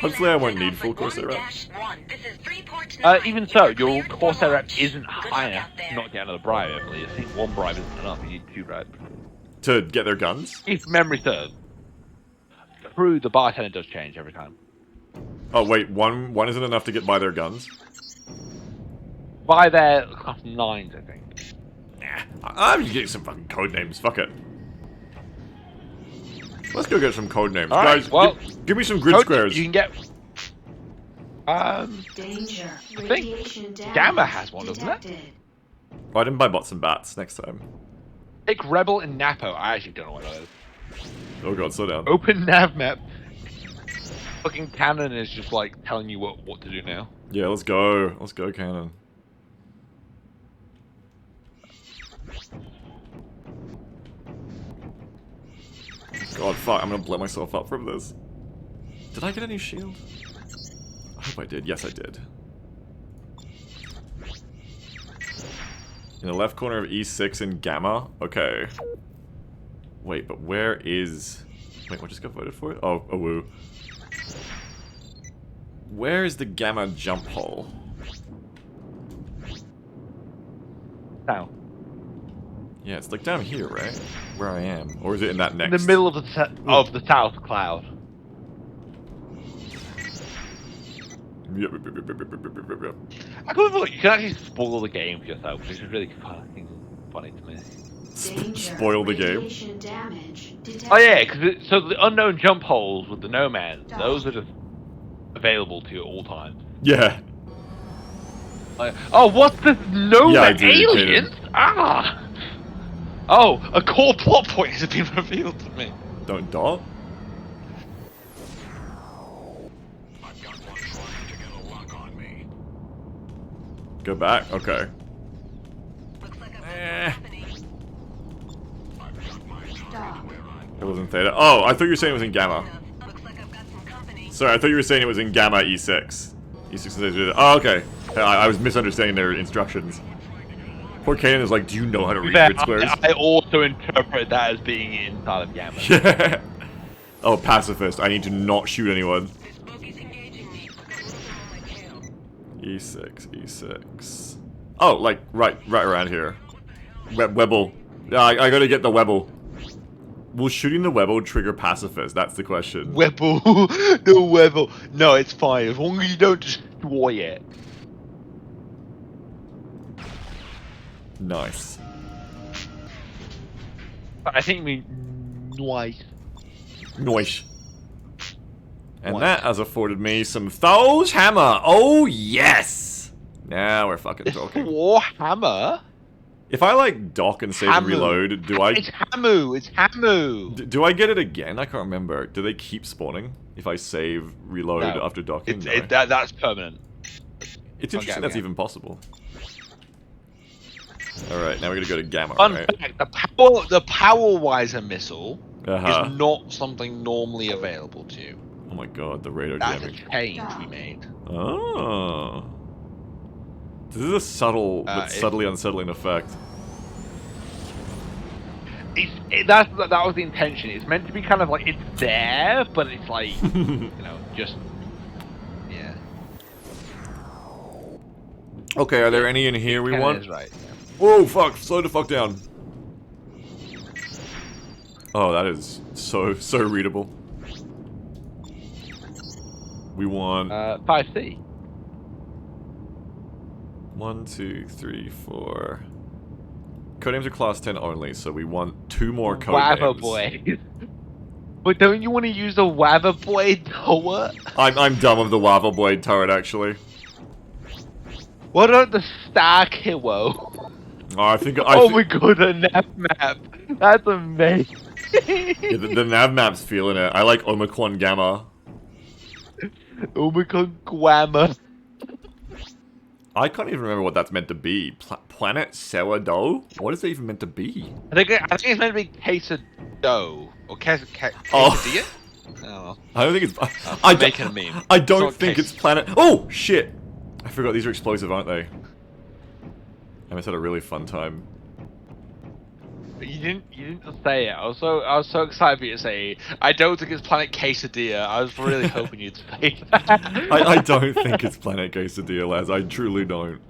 Hopefully I won't need full Corsair rep. Even so, your Corsair rep isn't high enough to not get another bribe, I believe. I think one bribe isn't enough, you need 2 bribes. To get their guns? If memory serves. True, the bartender does change every time. Oh wait, one isn't enough to get by their guns? By their class 9s, I think. Nah, I'm just getting some fucking code names, fuck it. Let's go get some code names. Right, Guys, well, give me some grid squares. You can get... Danger. I think Gamma has one, doesn't it? Oh, I didn't buy bots and bats next time. Take Rebel and Napo. I actually don't know what that is. Oh god, slow down. Open nav map. Fucking Cannon is just like telling you what to do now. Yeah, let's go. Let's go, Cannon. God, fuck, I'm gonna blow myself up from this. Did I get any shield? I hope I did. Yes, I did. In the left corner of E6 in Gamma? Okay. Wait, but where is... Wait, what just got voted for? Oh, a woo. Where is the Gamma jump hole? Now. Yeah, it's like down here, right? Where I am. Or is it in that next... In the middle of the south cloud. Yep. I couldn't believe you can actually spoil the game for yourself, which is really funny to me. Spoil the game? Oh yeah, because so the unknown jump holes with the nomads, those are just available to you at all times. Yeah. Like, oh, what's this nomad Yeah, aliens? Ah! Oh, a core plot point has been revealed to me. Don't dot? Go back? Okay. It wasn't Theta. Oh, I thought you were saying it was in Gamma. Sorry, I thought you were saying it was in Gamma E6. E6 is... Oh, okay. I was misunderstanding their instructions. Poor Kanan is like, do you know how to read grid squares? I also interpret that as being inside of Gamma. Yeah. Oh, pacifist. I need to not shoot anyone. E6, E6. Oh, like, right around here. Webble. I gotta get the Webble. Will shooting the Webble trigger pacifist? That's the question. Webble. No Webble. No, it's fine. As long as you don't destroy it. Nice. I think we... Nice. Nice. And that has afforded me some Thor's Hammer. Oh, yes! Now we're fucking talking. Thor Hammer? If I, like, dock and save and reload, do I... It's Hamu! It's Hamu! Do I get it again? I can't remember. Do they keep spawning if I save, reload after docking? No. That's permanent. It's interesting that's even possible. Alright, now we're gonna go to Gamma, Fun right? fact, the Power-Wiser missile Uh-huh. is not something normally available to you. Oh my god, the radar That's jamming. a change we made. Oh. This is a subtle, but subtly unsettling effect. That was the intention. It's meant to be kind of like, it's there, but it's like, you know, just... Yeah. Okay, are there any in here we want? Is right. Yeah. Whoa, fuck, slow the fuck down. Oh, that is so readable. We want... 5C. 1, 2, 3, 4... Codenames are class 10 only, so we want 2 more codenames. Wabba boy. But don't you want to use a Wabba blade turret? I'm dumb of the lava blade turret, actually. What about the Star Hero? Oh, I think my god, a nav map. That's amazing. Yeah, the nav map's feeling it. I like Omicron Gamma. Omicron Guamma. I can't even remember what that's meant to be. Planet Sourdough? What is it even meant to be? I think it's meant to be quesadilla or quesadilla. Oh. I don't think it's. I'm making a meme. I don't think it's planet. Oh shit! I forgot these are explosive, aren't they? I must have had a really fun time. You didn't just say it. I was so excited for you to say. I don't think it's Planet Quesadilla. I was really hoping you'd say that. I don't think it's Planet Quesadilla, lads. I truly don't.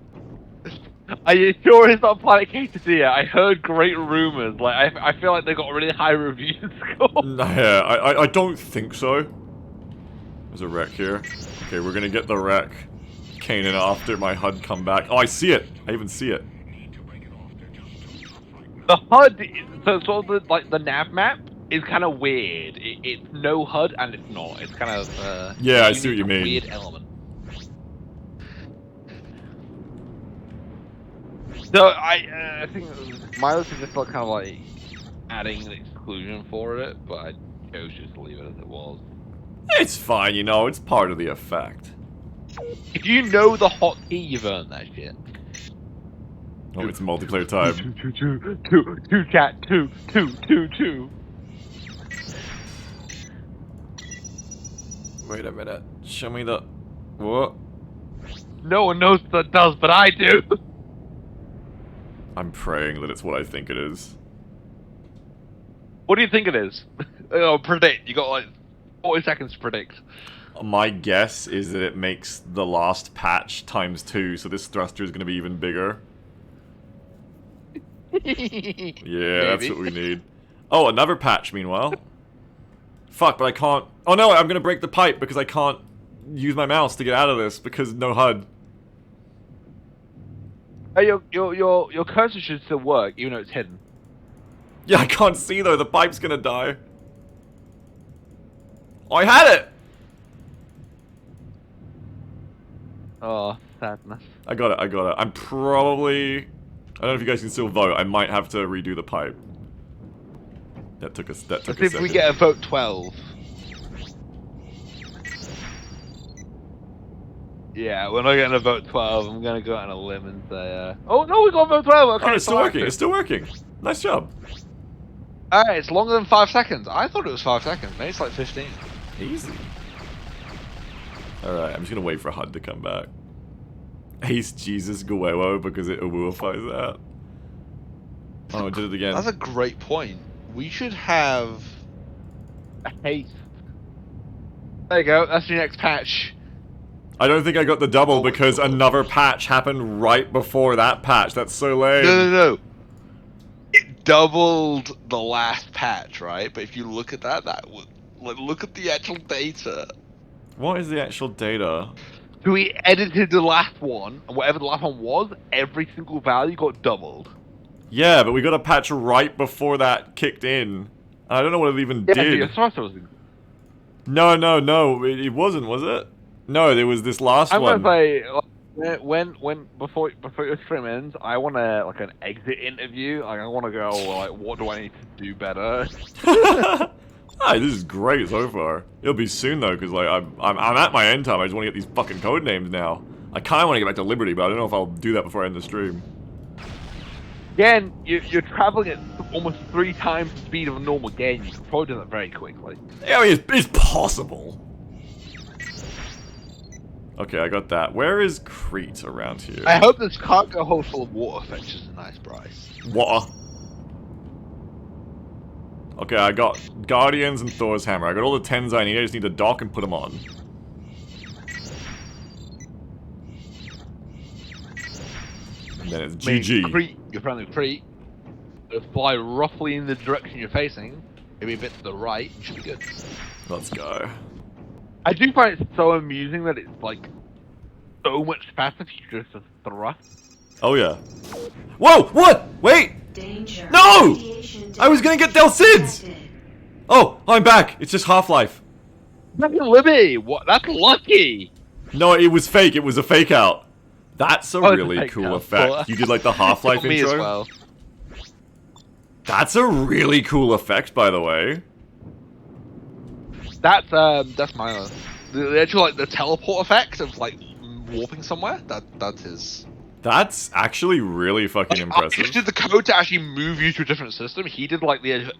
Are you sure it's not Planet Quesadilla? I heard great rumors. Like I feel like they got a really high review score. Yeah, I don't think so. There's a wreck here. Okay, we're gonna get the wreck. Kanan after my HUD come back. Oh, I see it. I even see it. The HUD, so sort of like the nav map is kind of weird. It's no HUD and it's not. It's kind of yeah, I see what you mean. Weird element. So I think my list is just like kind of like adding an exclusion for it, but I chose just to leave it as it was. It's fine, you know. It's part of the effect. If you know the hotkey, you've earned that shit. Oh, it's multiplayer time. Two chat, two. Wait a minute. Show me the... What? No one knows what that does, but I do. I'm praying that it's what I think it is. What do you think it is? Oh, predict. You got like 40 seconds to predict. My guess is that it makes the last patch ×2, so this thruster is going to be even bigger. Yeah, that's what we need. Oh, another patch, meanwhile. Fuck, but I can't... Oh no, I'm going to break the pipe because I can't use my mouse to get out of this because no HUD. Your cursor should still work, even though it's hidden. Yeah, I can't see though, the pipe's going to die. Oh, I had it! Oh, sadness. I got it, I got it. I'm probably... I don't know if you guys can still vote. I might have to redo the pipe. That took a second. Let's see if we get a vote 12. Yeah, we're not getting a vote 12. I'm gonna go out on a limb and say, oh no, we got a vote 12! Okay, oh, it's still working, it's still working. Nice job. Alright, it's longer than 5 seconds. I thought it was 5 seconds. Maybe it's like 15. Easy. Alright, I'm just gonna wait for HUD to come back. Ace Jesus Guewo because it awuifies that. Oh, it did it again. That's a great point. We should have a haste. There you go, that's your next patch. I don't think I got the double because another patch happened right before that patch. That's so lame. No. It doubled the last patch, right? But if you look at that would like look at the actual data. What is the actual data? So we edited the last one, and whatever the last one was, every single value got doubled. Yeah, but we got a patch right before that kicked in. I don't know what it even did. No, it wasn't, was it? No, there was this last one. I'm gonna say, before your stream ends, I want like an exit interview. Like I want to go, like, what do I need to do better? Hey, this is great so far. It'll be soon though, because like I'm at my end time. I just want to get these fucking code names now. I kind of want to get back to Liberty, but I don't know if I'll do that before I end the stream. Again, you're traveling at almost 3 times the speed of a normal game. You can probably do that very quickly. Yeah, I mean, it's possible. Okay, I got that. Where is Crete around here? I hope this cargo hold full of water fetches a nice price. Water. Okay, I got Guardians and Thor's Hammer. I got all the 10s I need. I just need to dock and put them on. And then it's GG. Crete, your friend of Crete, will fly roughly in the direction you're facing. Maybe a bit to the right. You should be good. Let's go. I do find it so amusing that it's like so much faster if you just thrust. Oh yeah. Whoa! What? Wait! Danger. No! I was gonna get Del Cids! Oh, I'm back. It's just Half-Life. That's Libby! What? That's lucky! No, it was fake. It was a fake out. That's a Oh, it's a really fake cool out. effect. You did like the Half-Life Me intro? as well. That's a really cool effect, by the way. That's mine. The actual like the teleport effect of like warping somewhere. That's his. That's actually really fucking I impressive. just did the code to actually move you to a different system. He did like the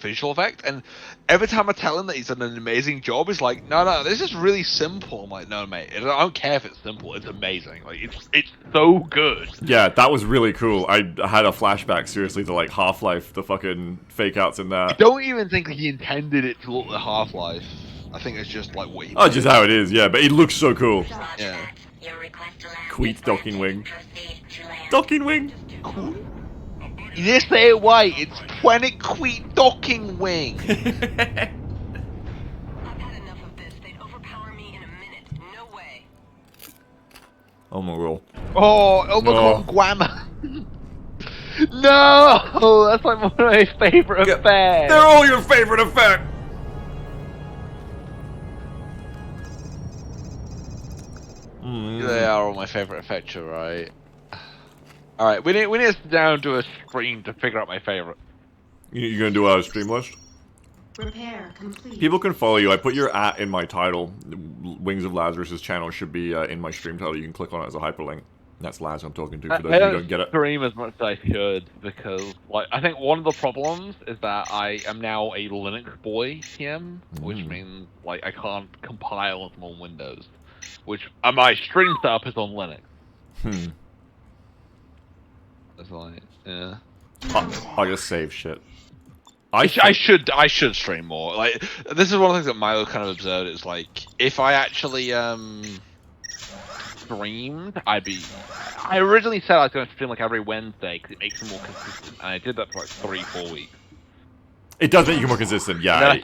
visual effect, and every time I tell him that he's done an amazing job, he's like, "No, this is really simple." I'm like, "No, mate, I don't care if it's simple. It's amazing. Like it's so good." Yeah, that was really cool. I had a flashback, seriously, to like Half-Life, the fucking fake outs in I that. don't even think he intended it to look like Half-Life. I think it's just like what he. Oh, just how it is, yeah, but it looks so cool. Yeah. Queet docking wing. Docking wing! You didn't say it right. It's Queet docking wing. I've had enough of this. They'd overpower me in a minute. No way. Oh my god. Oh, Omicron Guama. No, that's like one of my favorite effects. They're all your favorite effect! They are all my favorite effects, you're right? Alright, we need to sit down and do a stream to figure out my favorite. You gonna do a stream list? Repair complete. People can follow you. I put your @ in my title. Wings of Lazarus' channel should be in my stream title. You can click on it as a hyperlink. That's Laz I'm talking to, for those I of you who don't get it. stream as much as I should because, like, I think one of the problems is that I am now a Linux boy TM, which means like I can't compile them on Windows, which my stream setup is on Linux. It's like, yeah. I just save shit. I should stream more. Like, this is one of the things that Milo kind of observed. It's like, if I actually streamed, I originally said I was going to stream like every Wednesday because it makes it more consistent, and I did that for like 3-4 weeks. It does make you more consistent, yeah.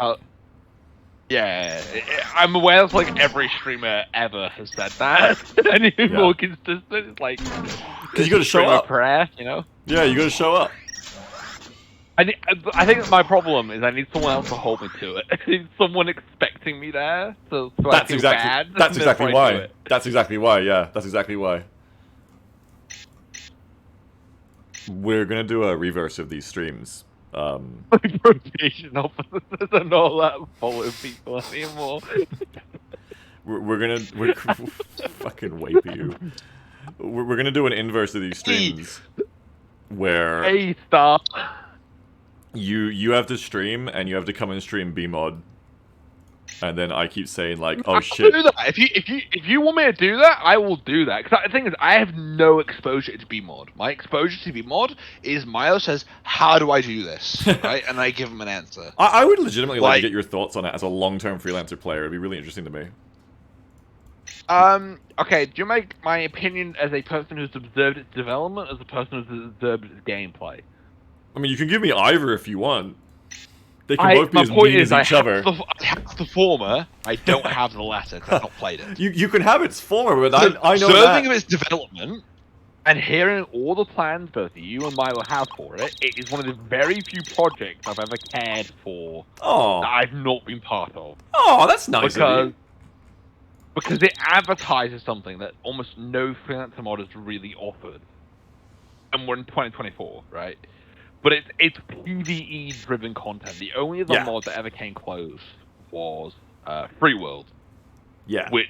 I'm aware that like every streamer ever has said that. I need to be more consistent. It's like, because you got to show up. Prayer, you know? Yeah, you got to show up. I think that my problem is I need someone else to hold me to it. I need someone expecting me there, so I feel bad. That's exactly before I do why. it. That's exactly why. Yeah, that's exactly why. We're gonna do a reverse of these streams. Like rotation officers are not allowed to follow people anymore. we're fucking wape you. We're gonna do an inverse of these streams where Hey, stop. you have to stream and you have to come and stream BMod, and then I keep saying like, oh shit. Do that. If you want me to do that, I will do that. Because the thing is, I have no exposure to BMod. My exposure to BMod is Milo says, "How do I do this?" Right, and I give him an answer. I would legitimately like to get your thoughts on it as a long-term freelancer player. It'd be really interesting to me. Okay, do you make my opinion as a person who's observed its development, as a person who's observed its gameplay? I mean, you can give me either if you want. They can both be as mean as each other. I have the former. I don't have the latter because I've not played it. You can have its former, but I know observing that. of its development and hearing all the plans both you and Milo have for it, it is one of the very few projects I've ever cared for that I've not been part of. Oh, that's nice of you. Because it advertises something that almost no freelancer mod has really offered. And we're in 2024, right? But it's PvE-driven content. The only other mod that ever came close was Free World. Yeah. Which,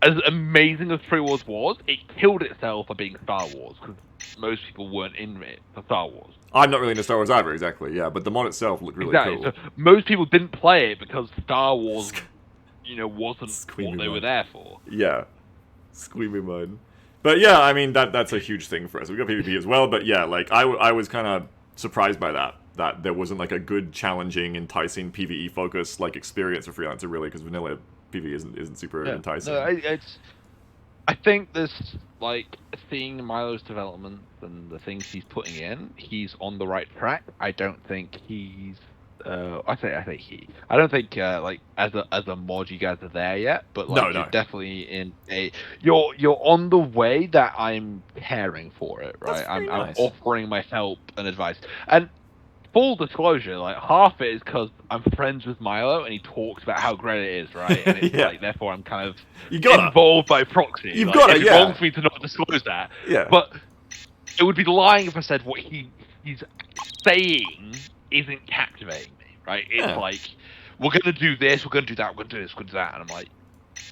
as amazing as Free World was, it killed itself for being Star Wars, because most people weren't in it for Star Wars. I'm not really into Star Wars either, exactly, yeah, but the mod itself looked really cool. So most people didn't play it because Star Wars, wasn't what they were there for. Yeah. Squeamy mud. But yeah, I mean, that's a huge thing for us. We got PvP as well, but yeah, like, I was kind of surprised by that there wasn't like a good, challenging, enticing PvE focused like experience for Freelancer really, because vanilla PvE isn't super enticing. No, I think this, like, seeing Milo's development and the things he's putting in, he's on the right track. I don't think he's I say he. I don't think like as a mod you guys are there yet, but like you're definitely in a you're on the way that I'm caring for it, right? I'm offering my help and advice. And full disclosure, like half it is because I'm friends with Milo and he talks about how great it is, right? And it's like therefore I'm kind of involved by proxy. You've like, got it, it's wrong for me to not disclose that. Yeah. But it would be lying if I said what he's saying isn't captivating me, right? It's like, we're gonna do this, we're gonna do that, we're gonna do this, we're gonna do that, and I'm like,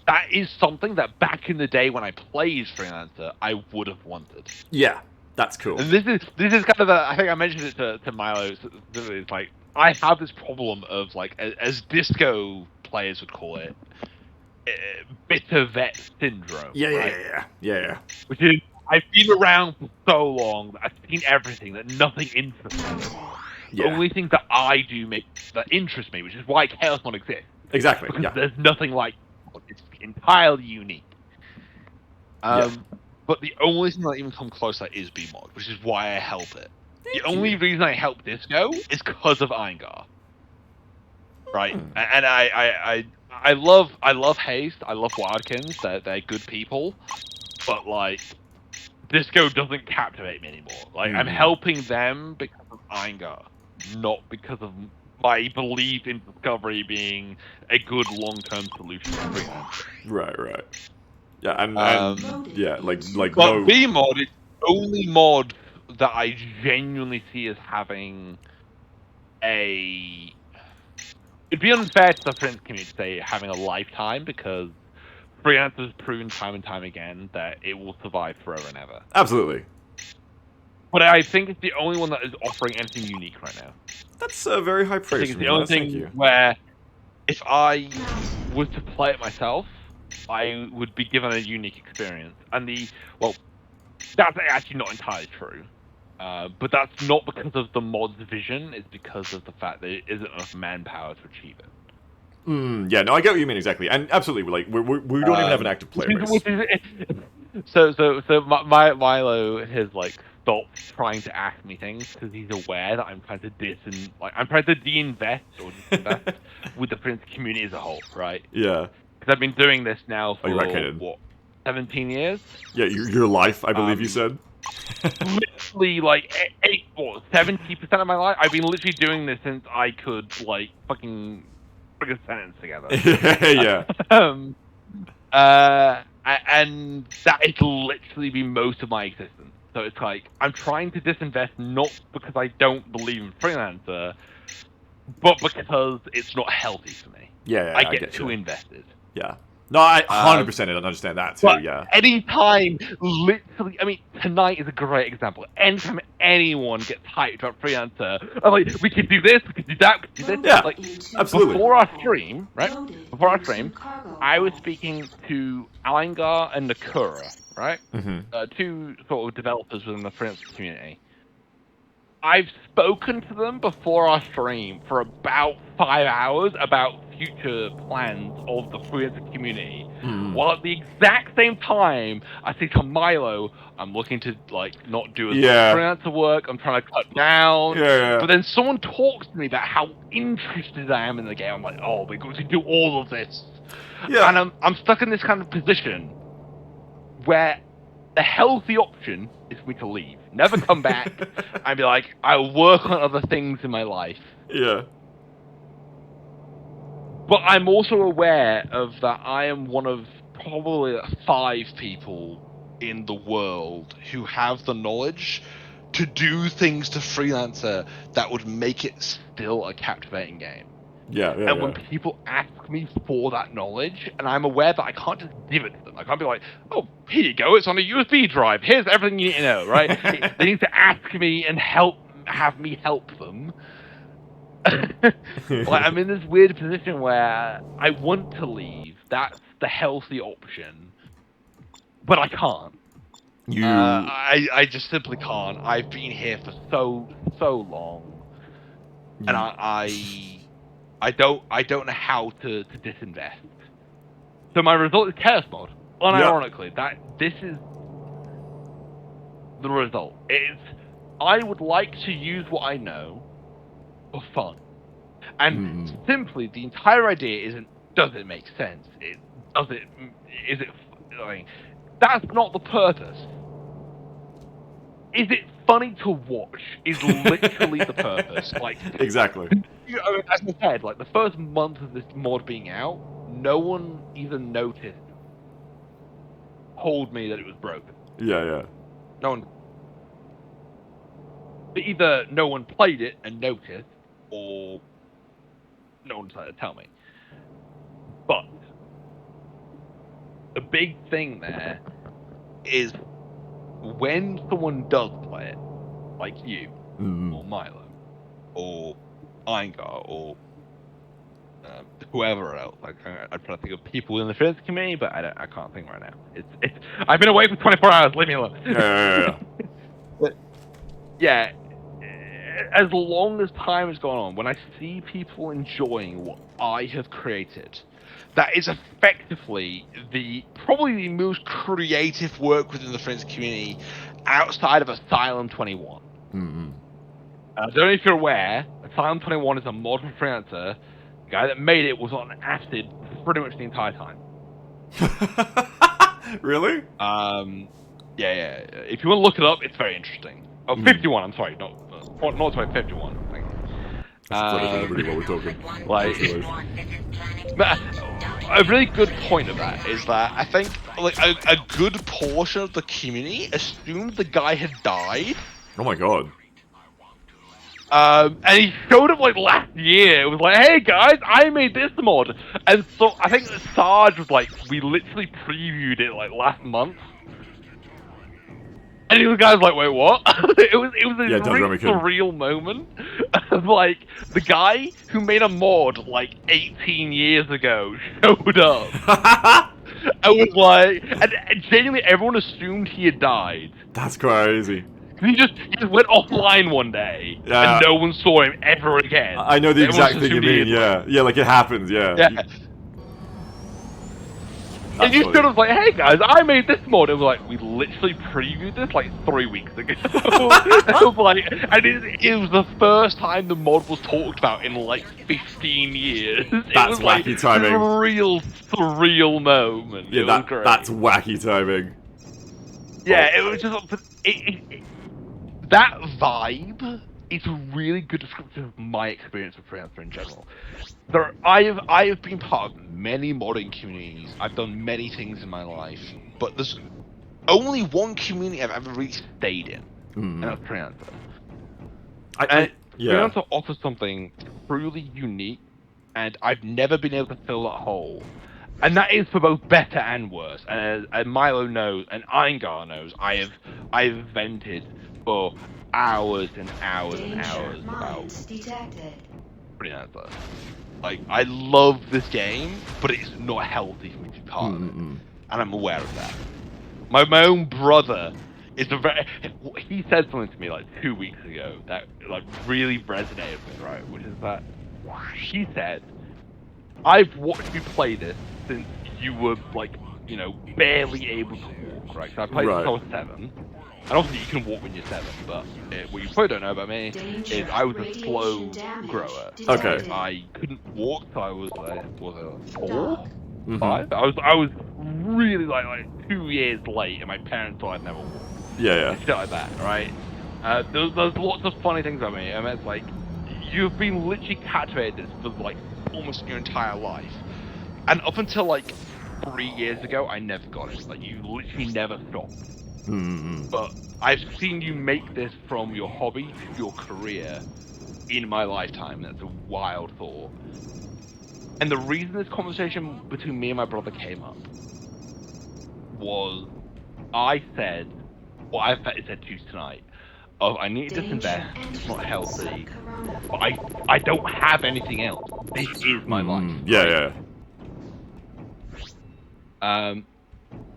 that is something that back in the day when I played Freelancer, I would have wanted. Yeah, that's cool. And this is kind of I think I mentioned it to Milo. It's like I have this problem of like as disco players would call it, bitter vet syndrome. Yeah, yeah, right? yeah. Which is I've been around for so long that I've seen everything that nothing interests me. The only thing that I do that interests me, which is why Chaos Mod exists. Exactly. Because Yeah. there's nothing like it's entirely unique. But the only thing that even come close to that is BMod, which is why I help it. The only reason I help Disco is because of Eingar. Right? And I love Haste, I love Wildkins, they're good people, but like Disco doesn't captivate me anymore. Like I'm helping them because of Eingar, not because of my belief in Discovery being a good long-term solution for Freelancer. Right. Yeah, and yeah, like But no. BMod is the only mod that I genuinely see as having a. It'd be unfair to the Freelance community to say having a lifetime because Freelance has proven time and time again that it will survive forever and ever. Absolutely. But I think it's the only one that is offering anything unique right now. That's a very high I praise. think it's from the you, only Laz. Thank thing you. where if I was to play it myself, I would be given a unique experience. And that's actually not entirely true. But that's not because of the mod's vision, it's because of the fact that it isn't enough manpower to achieve it. Yeah, no, I get what you mean exactly, and absolutely, like we don't even have an active player base. So Milo has like stopped trying to ask me things because he's aware that I'm trying to I'm trying to de-invest or disinvest with the Prince community as a whole, right? Yeah. Because I've been doing this now for what, 17 years? Yeah, your life, I believe you said. Literally, like 70% of my life. I've been literally doing this since I could like fucking put a sentence together. Yeah. And that has literally been most of my existence. So it's like I'm trying to disinvest not because I don't believe in Freelancer, but because it's not healthy for me. Yeah, I get too invested. Yeah. No, I 100% understand that too. But Yeah. anytime, literally, I mean, tonight is a great example. Anytime anyone gets hyped about Freelancer, I'm like, we can do this, we can do that, we can do this. Yeah, like, absolutely. Before our stream, I was speaking to Alangar and Nakura, right? Two sort of developers within the Freelancer community. I've spoken to them before our stream for about 5 hours about future plans of the Freelancer community. While at the exact same time, I say to Milo, I'm looking to like not do as much freelancer work. I'm trying to cut down. Yeah. But then someone talks to me about how interested I am in the game. I'm like, oh, we're going to do all of this. Yeah. And I'm stuck in this kind of position where the healthy option is for me to leave, never come back, and be like, I'll work on other things in my life. Yeah. But I'm also aware of that I am one of probably 5 people in the world who have the knowledge to do things to Freelancer that would make it still a captivating game. Yeah. When people ask me for that knowledge, and I'm aware that I can't just give it to them. I can't be like, oh, here you go, it's on a USB drive. Here's everything you need to know, right? They need to ask me and have me help them. Like, I'm in this weird position where I want to leave. That's the healthy option. But I can't. I just simply can't. I've been here for so long. And I don't know how to disinvest. So my result is Chaos Mod. Unironically, this is the result. I would like to use what I know for fun. And simply, the entire idea isn't, does it make sense? That's not the purpose. Is it funny to watch? Is literally the purpose. Like, exactly. As I said, like the first month of this mod being out, no one even told me that it was broken. Yeah. No one. Either no one played it and noticed, or no one decided to tell me. But the big thing there is when someone does play it, like you, or Milo, or Eingar, or whoever else. Like, I'm trying to think of people in the freelance community, but I can't think right now. It's I've been away for 24 hours. Leave me alone. Yeah. But yeah, as long as time has gone on, when I see people enjoying what I have created, that is effectively probably the most creative work within the freelance community outside of Asylum 21. I don't know if you're aware, Asylum 21 is a mod for Freelancer. The guy that made it was on acid pretty much the entire time. Really? Yeah. If you want to look it up, it's very interesting. Oh, 51, I'm sorry. Not 51. Thank you. Everybody while we're talking. Like, but a really good point of that is that I think like a good portion of the community assumed the guy had died. Oh my god. And he showed up like last year. It was like, hey guys, I made this mod. And so I think Sarge was like, we literally previewed it like last month. And the guy was like, wait, what? it was a really surreal moment of like the guy who made a mod like 18 years ago showed up. I was like, and genuinely everyone assumed he had died. That's crazy. He just went offline one day, and no one saw him ever again. I know the exact thing you mean, yeah. Yeah, like it happens, yeah. And you sort of like, hey guys, I made this mod. It was like, we literally previewed this like 3 weeks ago. It was like, and it was the first time the mod was talked about in like 15 years. That's was wacky like timing. A real surreal moment. Yeah, that's wacky timing. Yeah, it was just that vibe is a really good description of my experience with Freelancer in general. I have been part of many modding communities. I've done many things in my life, but there's only one community I've ever really stayed in, and that's Freelancer. Freelancer offers something truly unique, and I've never been able to fill that hole. And that is for both better and worse. And Milo knows, and Eingar knows, I have vented for hours and hours and hours about Freelancer. Like, I love this game, but it's not healthy for me to be part of it. And I'm aware of that. My own brother is he said something to me like 2 weeks ago that like really resonated with me, right? Which is that he said, I've watched you play this since you were like, you know, barely able to walk, right? So I played since I was 7. And obviously you can walk when you're 7, but what you probably don't know about me is I was a slow grower. Okay. I couldn't walk till I was like, 4? 5? I was really like 2 years late, and my parents thought I'd never walk. Yeah. Shit like that, right? There's lots of funny things about me. I mean, it's like, you've been literally captivated for like almost your entire life. And up until like 3 years ago, I never got it. Like, you literally never stopped. But I've seen you make this from your hobby to your career in my lifetime. That's a wild thought. And the reason this conversation between me and my brother came up was I said what I said to you tonight. Of I need to disinvest, it's not healthy, but I don't have anything else. This is my life. Yeah.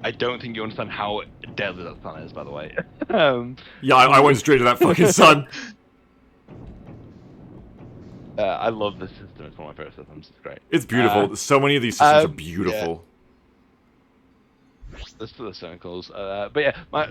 I don't think you understand how deadly that sun is, by the way. Yeah, I went straight to that fucking sun. I love this system. It's one of my favorite systems. It's great. It's beautiful. So many of these systems are beautiful. Yeah. Let's do the circles. But yeah, my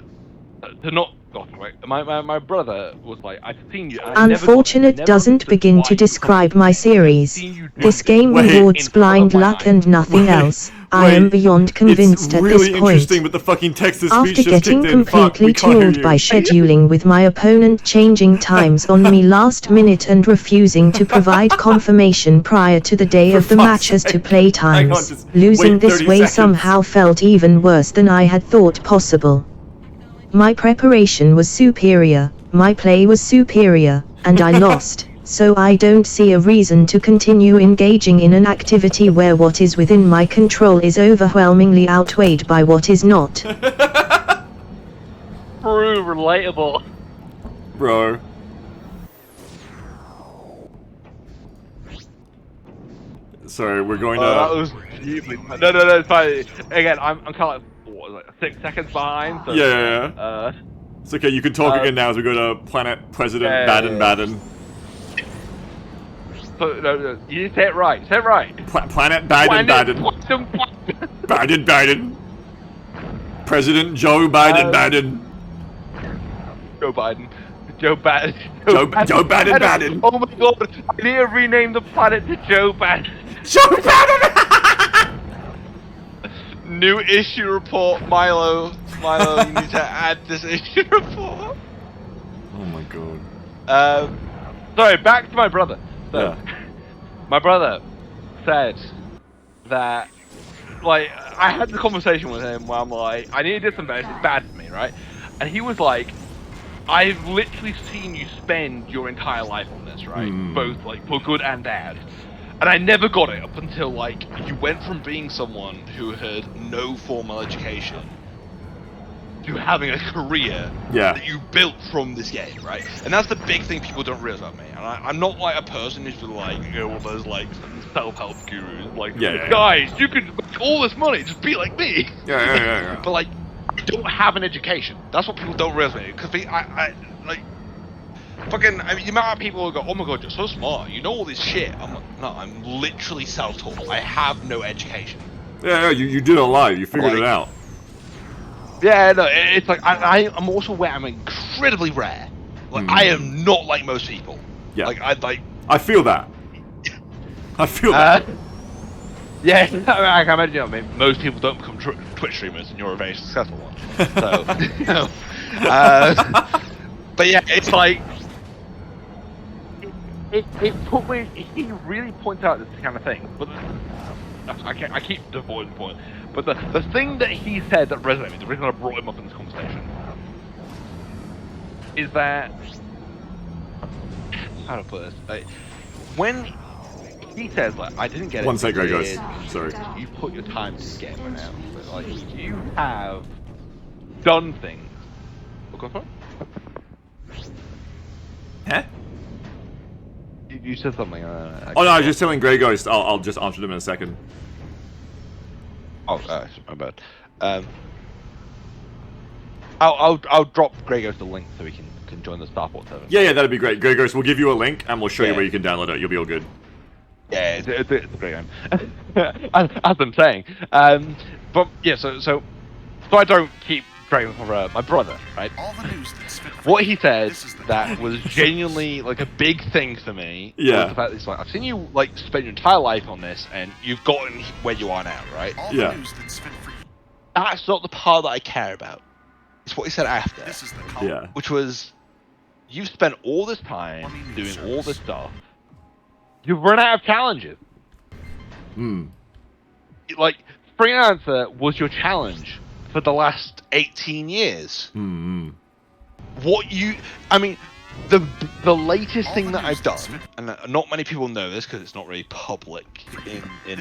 brother was like, I've seen you. Unfortunate doesn't begin to describe my series. This game rewards blind luck and nothing else. I am beyond convinced at this point. Interesting, but the fucking text-to-speech After just getting kicked in. completely tooled by scheduling with my opponent changing times on me last minute and refusing to provide confirmation prior to the day of the matches to play times, losing this way somehow felt even worse than I had thought possible. My preparation was superior, my play was superior, and I lost. So I don't see a reason to continue engaging in an activity where what is within my control is overwhelmingly outweighed by what is not. True, relatable. Bro. Sorry, we're going to... That was deeply... No, it's fine. Again, I'm kind of like, what, like 6 seconds behind. So, Yeah. It's okay, you can talk again now as we go to Planet President Baden. So, no, you didn't say it right. Say it right. Planet Baden. Baden. President Joe Biden. Joe Biden. Joe Biden. Oh my god, I need to rename the planet to Joe Biden. Joe Biden! New issue report, Milo. Milo, you need to add this issue report. Oh my god. Sorry, back to my brother. So, Yeah. my brother said that, like, I had the conversation with him where I'm like, I need to do something, it's bad for me, right? And he was like, I've literally seen you spend your entire life on this, right? Both, like, for good and bad. And I never got it up until, like, you went from being someone who had no formal education to having a career that you built from this game, right? And that's the big thing people don't realize about me. And I'm not like a person who's like, you know, all those like self-help gurus, like, guys, you could make all this money, just be like me. Yeah. But like, I don't have an education. That's what people don't realize, because I like, fucking, I mean, the amount of people who go, oh my god, you're so smart, you know all this shit. I'm like, no, I'm literally self-taught. I have no education. Yeah, you did a lot. You figured it out. Yeah, no, it's like, I'm also aware I'm incredibly rare. Like, I am not like most people. Yeah. Like, I feel that. I feel that. Yeah, I can imagine, I mean, most people don't become Twitch streamers, and you're a very successful one. So, you know, but yeah, it's like, it put me, he really points out this kind of thing, but I keep avoiding the point, but the thing that he said that resonated with me, the reason I brought him up in this conversation, is that, how to put this, like, when he says, like, I didn't get it. One sec, guys. Sorry. You put your time to get it now. But, like, you have done things. What goes on? Huh? You said something. Oh no, I was just telling Grey Ghost. I'll just answer them in a second. Oh, my bad. I'll drop Grey Ghost a link so he can join the Starport server. Yeah, that'd be great. Grey Ghost, we'll give you a link and we'll show you where you can download it. You'll be all good. Yeah, it's a great game. as I'm saying. But yeah, so I don't keep dragging for my brother, right? What he said that was genuinely like a big thing for me. Was the fact that it's like, I've seen you like spend your entire life on this, and you've gotten where you are now, right? Yeah. That's not the part that I care about. It's what he said after. Yeah. Which was, you've spent all this time doing all this stuff. You've run out of challenges. Like, Freelancer was your challenge for the last 18 years. What you... I mean, the latest thing that I've done, and not many people know this because it's not really public, at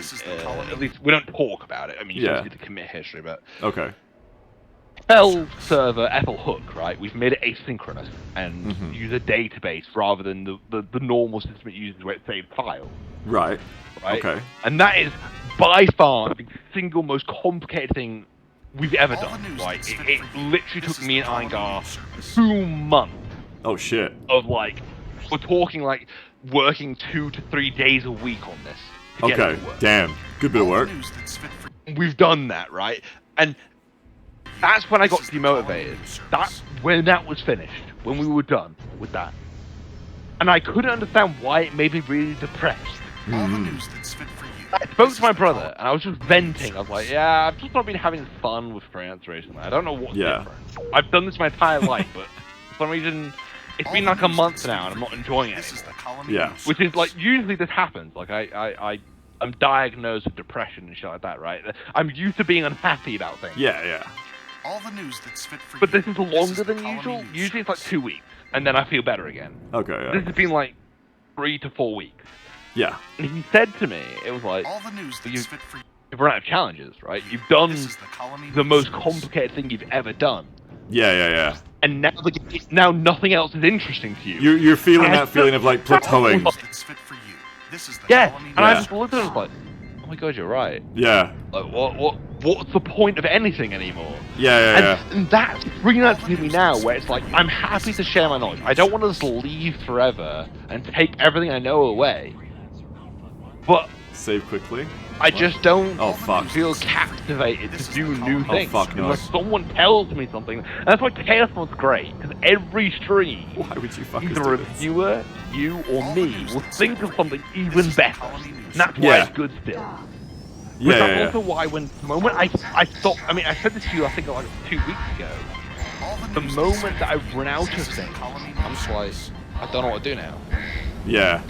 least we don't talk about it. I mean, you don't need to commit history, but... Okay. Ethel server, Ethel Hook, right? We've made it asynchronous and use a database rather than the normal system it uses where it saves files. Right. Okay. And that is by far the single most complicated thing we've ever done. Right? It literally took me and Eingar 2 months. Oh shit. Of like, we're talking like working 2 to 3 days a week on this. To get it to work. Damn. Good bit of work. We've done that, right? And that's when I got demotivated. That's when that was finished. When we were done with that. And I couldn't understand why it made me really depressed. I spoke to my brother, and I was just venting. I was like, yeah, I've just not been having fun with Freelancer recently. I don't know what's different. I've done this my entire life, but for some reason, it's been like a month now, and I'm not enjoying it anymore. Yeah. Which is, like, usually this happens. Like, I'm diagnosed with depression and shit like that, right? I'm used to being unhappy about things. Yeah. All the news that's fit for but this is longer than usual. Usually it's like 2 weeks, and then I feel better again. Okay, yeah. This has been like 3 to 4 weeks. Yeah. And he said to me, it was like, All the news that's fit for you. you've run out of challenges, right? You've done This is the colony. the most complicated thing you've ever done. Yeah. And now nothing else is interesting to you. You're feeling that feeling of like plateauing. It's fit for you. This is the Yeah, colony. and I Yeah. just looked at him and was like, oh my god, you're right. Yeah. Like, what's the point of anything anymore? Yeah. And that's bringing that to me now, where it's like, I'm happy to share my knowledge. I don't want to just leave forever and take everything I know away. But Save quickly. I just don't Oh, fuck. feel captivated to do new things. fuck, no. Unless someone tells me something. And that's why Chaos Mod's great, because every stream, Why would you fuckers either a do this? reviewer, you, or me will think of something even better. And that's why Yeah. it's good still. Which Yeah. that's also why when the moment I thought, I mean, I said this to you, I think like 2 weeks ago. The moment that I run out of things, I'm just like, I don't know what to do now. Yeah.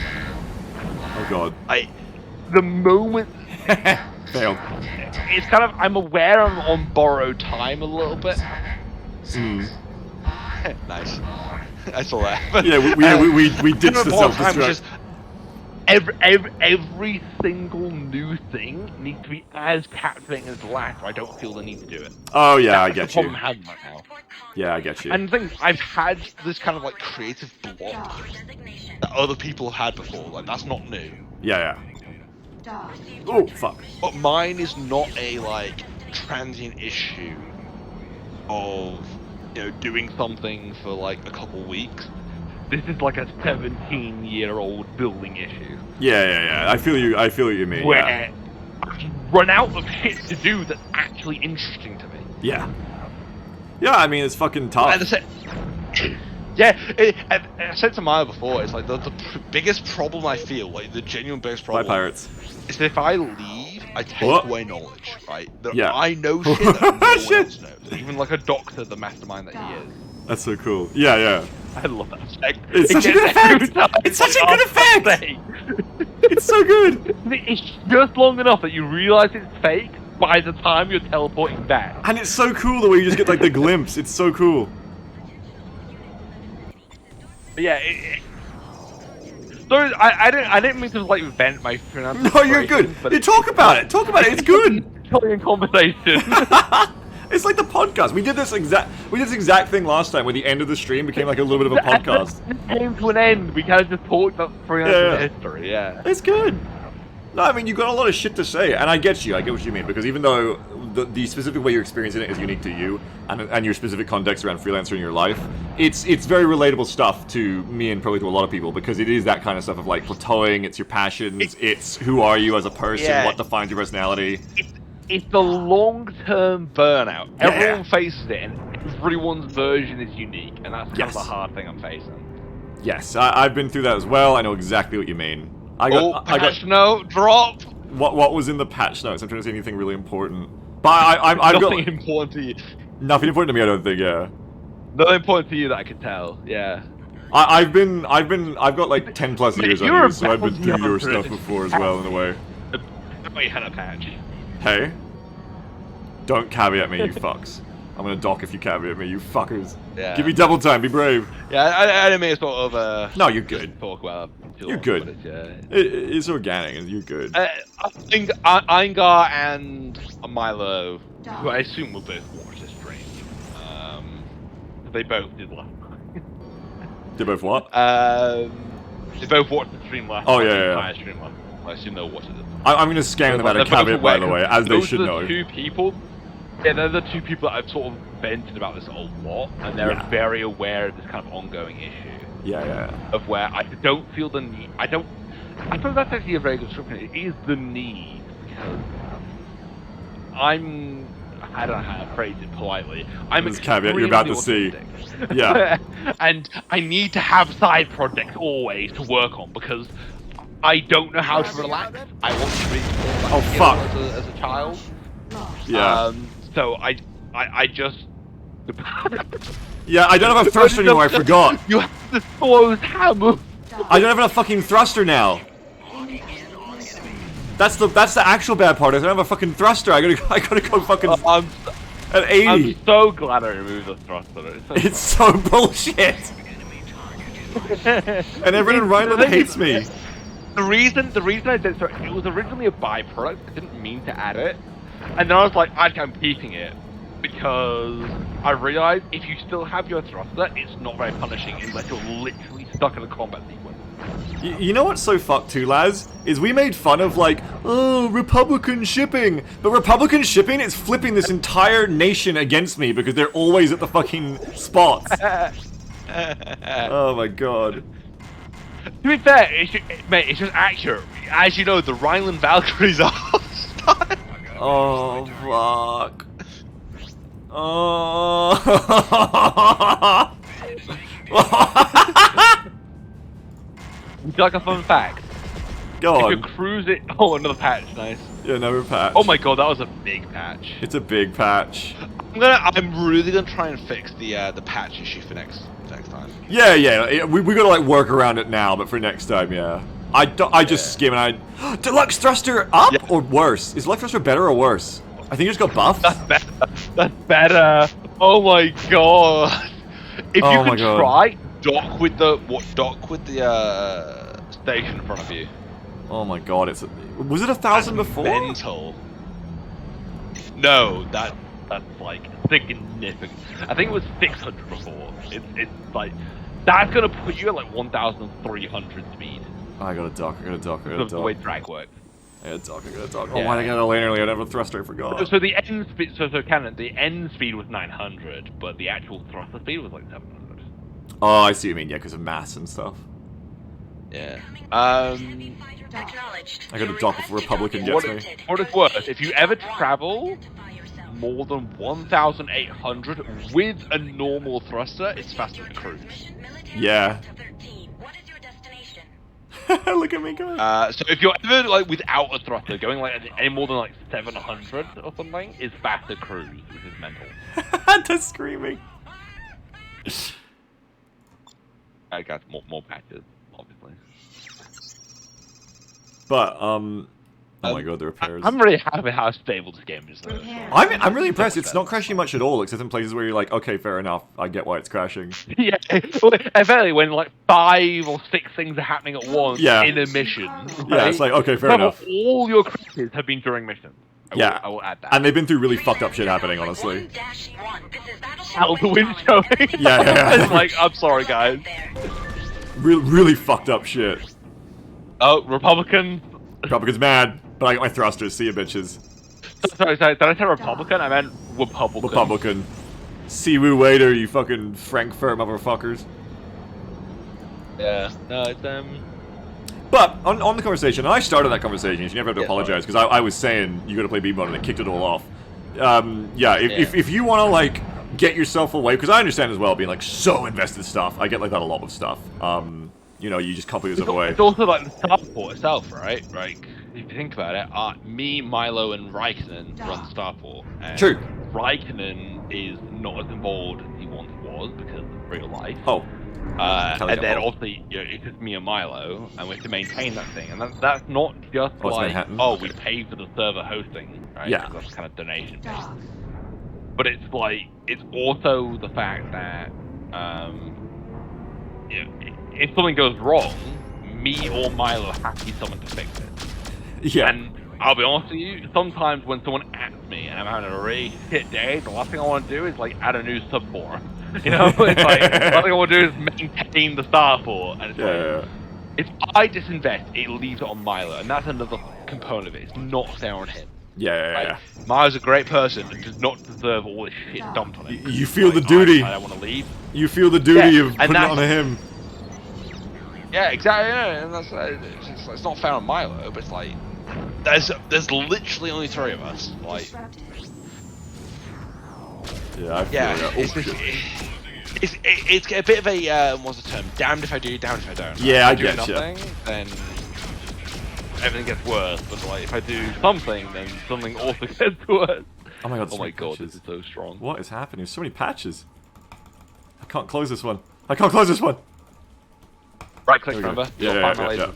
Oh god. The moment Failed. it's kind of, I'm aware I'm on borrowed time a little bit. Nice. I saw that. Yeah, we ditched the self-destruct. Every single new thing needs to be as captivating as the last, or I don't feel the need to do it. Oh yeah, I That's get the problem you. I'm having right now. Yeah, I get you. And the thing is, I've had this kind of like Creative block that other people have had before. Like that's not new. Yeah. Oh fuck. But mine is not a like transient issue of doing something for like a couple weeks. This is like a 17-year-old building issue. Yeah. I feel you. I feel what you mean. Where Yeah. I've run out of shit to do that's actually interesting to me. Yeah. Yeah. I mean, it's fucking tough. And I said, I said to Maya before, it's like the biggest problem I feel, like the genuine biggest Bye, problem, pirates. is that if I leave, I take What? away knowledge, right? That Yeah. I know shit that no one Shit. else knows. Even like a doctor, the mastermind that he is. That's so cool. Yeah. I love that effect. It's It such a gets good effect! every time. It's such a like, good oh, fuck's effect! sake. It's so good. It's just long enough that you realise it's fake by the time you're teleporting back. And it's so cool the way you just get like the glimpse. It's so cool. But yeah, so I didn't mean to like vent my pronunciation. No, you're good. But You talk about it. Talk about it. It's good. Italian conversation. It's like the podcast. We did this exact thing last time where the end of the stream became like a little bit of a podcast. It came to an end. We kind of just talked about Freelancer Yeah. history. Yeah. It's good. No, I mean, you got a lot of shit to say, and I get you. I get what you mean, because even though the specific way you're experiencing it is unique to you, and your specific context around Freelancer in your life, it's very relatable stuff to me and probably to a lot of people, because it is that kind of stuff of like plateauing, it's your passions, it's who are you as a person, Yeah. what defines your personality. It's the long-term burnout. Yeah. Everyone faces it, and everyone's version is unique, and that's kind Yes. of the hard thing I'm facing. Yes, I've been through that as well. I know exactly what you mean. I got patch note, drop! what was in the patch notes? I'm trying to say anything really important. But I've got Nothing important to you. nothing important to me. I don't think. Yeah. Nothing important to you that I can tell. Yeah. I've got like 10 plus years on You're you, so I've been about through your to- stuff before as well in a way. We had a patch. Hey, don't caveat me, you fucks. I'm gonna dock if you caveat me, you fuckers. Yeah. Give me double time, be brave. Yeah, I didn't mean to sort of No, you're good. talk about it too You're long, good. but it's, It's organic, and you're good. I think Eingar and Milo, who I assume will both watch this stream, they both did last night. They both what? They both watched the stream last Oh, night. yeah, the yeah. entire stream last night. I assume they'll watch it. I'm gonna scam them out of They're both caveat, by the aware, way, as they those should are know. the two people. Yeah, they're the two people that I've sort of vented about this a lot, and they're Yeah. very aware of this kind of ongoing issue Yeah. of where I don't feel the need. I suppose that's actually a very good description. It is the need because I don't know how to phrase it politely. I'm This caveat you're about to see. autistic. Yeah. And I need to have side projects always to work on because I don't know how to relax. I want to reach more Oh, fuck. as a child. Yeah. So I just. Yeah, I don't have a thruster anymore, I forgot. You have to slow down. I don't have enough fucking thruster now. That's the actual bad part. Is I don't have a fucking thruster. I gotta go fucking I'm at 80. so glad I removed the thruster. It's so bullshit. And everyone in Rhineland hates me. The reason I did so, it was originally a byproduct. I didn't mean to add it, and then I was like, I'm keeping it because I realized if you still have your thruster, it's not very punishing unless you're literally stuck in a combat sequence. You know what's so fucked too, Laz? Is we made fun of like, oh, Republican shipping, but Republican shipping is flipping this entire nation against me because they're always at the fucking spots. Oh my god. To be fair, mate, it's just accurate. As you know, the Rhineland Valkyries are hostile. Oh fuck. Oh. Would you like a fun fact? Go If on. you cruise it, oh, another patch, nice. Yeah, another patch. Oh my god, that was a big patch. It's a big patch. I'm really gonna try and fix the patch issue for next time. Yeah, we gotta like work around it now, but for next time, yeah. I just skim and Deluxe Thruster up or worse? Is Deluxe Thruster better or worse? I think it just got buffed. That's better. That's better. Oh my god. If you Oh my could God. try, Dock with the station in front of you. Oh my god, was it 1,000 before? mental. No, That's like significant. I think it was 600 before. It's like that's gonna put you at like 1,300 speed. I gotta dock. Because of the way drag works. I gotta dock. Oh, why did I get a lane earlier? I never thruster, I forgot. So the end speed, Canon, the end speed was 900, but the actual thruster speed was like 700. Oh, I see what you mean, yeah, because of mass and stuff. yeah. Acknowledged. I gotta dock before Republican gets me. What it's worth, if you ever travel more than 1,800 with a normal thruster, it's faster than cruise. Yeah. What is your destination? Look at me go. So if you're ever like without a thruster, going like any more than like 700 or something is faster cruise, which is mental. That's screaming. I got more patches, obviously. But, oh my god, the repairs. I'm really happy how stable this game is. Though. I'm really impressed. It's not crashing much at all, except in places where you're like, okay, fair enough. I get why it's crashing. Yeah, apparently when like 5 or 6 things are happening at once Yeah. in a mission. Yeah, it's like, okay, fair Remember, enough. all your crashes have been during missions. I will add that. And they've been through really fucked up shit happening, honestly. How the wind's showing. Yeah. It's like, I'm sorry, guys. Really fucked up shit. Oh, Republican. Republican's mad, but I got my thrusters. See ya, bitches. Sorry. Did I say Republican? I meant Republican. Republican. See you later, you fucking Frankfurt motherfuckers. Yeah. No, it's But on the conversation, and I started that conversation. So you never have to apologize because I was saying you got to play B mode and it kicked it all off. If you want to like get yourself away, because I understand as well being like so invested in stuff. I get like that a lot with stuff. You know, you just couple yourself away. It's also like the starport itself, right? Like, if you think about it, me, Milo, and Raikkonen run starport. And True. Raikkonen is not as involved as he once was because of real life. Oh. And then obviously, it's just me and Milo, and we have to maintain that thing. And that's not just Oh, it's like, Manhattan? we pay for the server hosting, right? Yeah. That's kind of donation based. But it's like, it's also the fact that, if something goes wrong, me or Milo have to be someone to fix it. Yeah. And I'll be honest with you, sometimes when someone asks me and I'm having a really shit day, the last thing I want to do is like add a new subforum. You know, it's like the last thing I want to do is maintain the starport. And it's like, if I disinvest, it leaves it on Milo, and that's another component of it. It's not fair on him. Yeah. Milo's a great person and does not deserve all this shit dumped on him. You feel the duty. I don't want to leave. You feel the duty of and putting it on him. Yeah, exactly. Yeah, and that's it's not fair on Milo, but it's like there's literally only 3 of us. Like, Yeah, I feel yeah, that. it's a bit of a what's the term? Damned if I do, damned if I don't. Yeah, I if do get nothing, then Everything gets worse, but like if I do something, then something also gets worse. Oh my god, Oh my god, patches. this is so strong. What is happening? There's so many patches. I can't close this one. I can't close this one. Right click, There we go. remember? Yeah.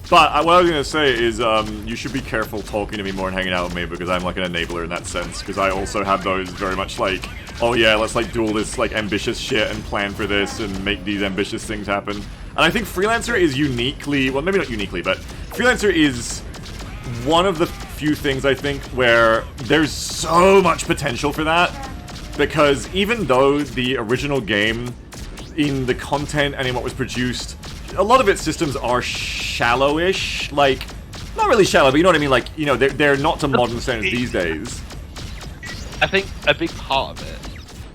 But what I was going to say is you should be careful talking to me more and hanging out with me because I'm like an enabler in that sense. Because I also have those very much like, oh yeah, let's like do all this like ambitious shit and plan for this and make these ambitious things happen. And I think Freelancer is uniquely, well maybe not uniquely, but Freelancer is one of the few things I think where there's so much potential for that. Because even though the original game, in the content and in what was produced, a lot of its systems are shallow-ish, like, not really shallow, but you know what I mean, like, you know, they're not to modern standards these days. I think a big part of it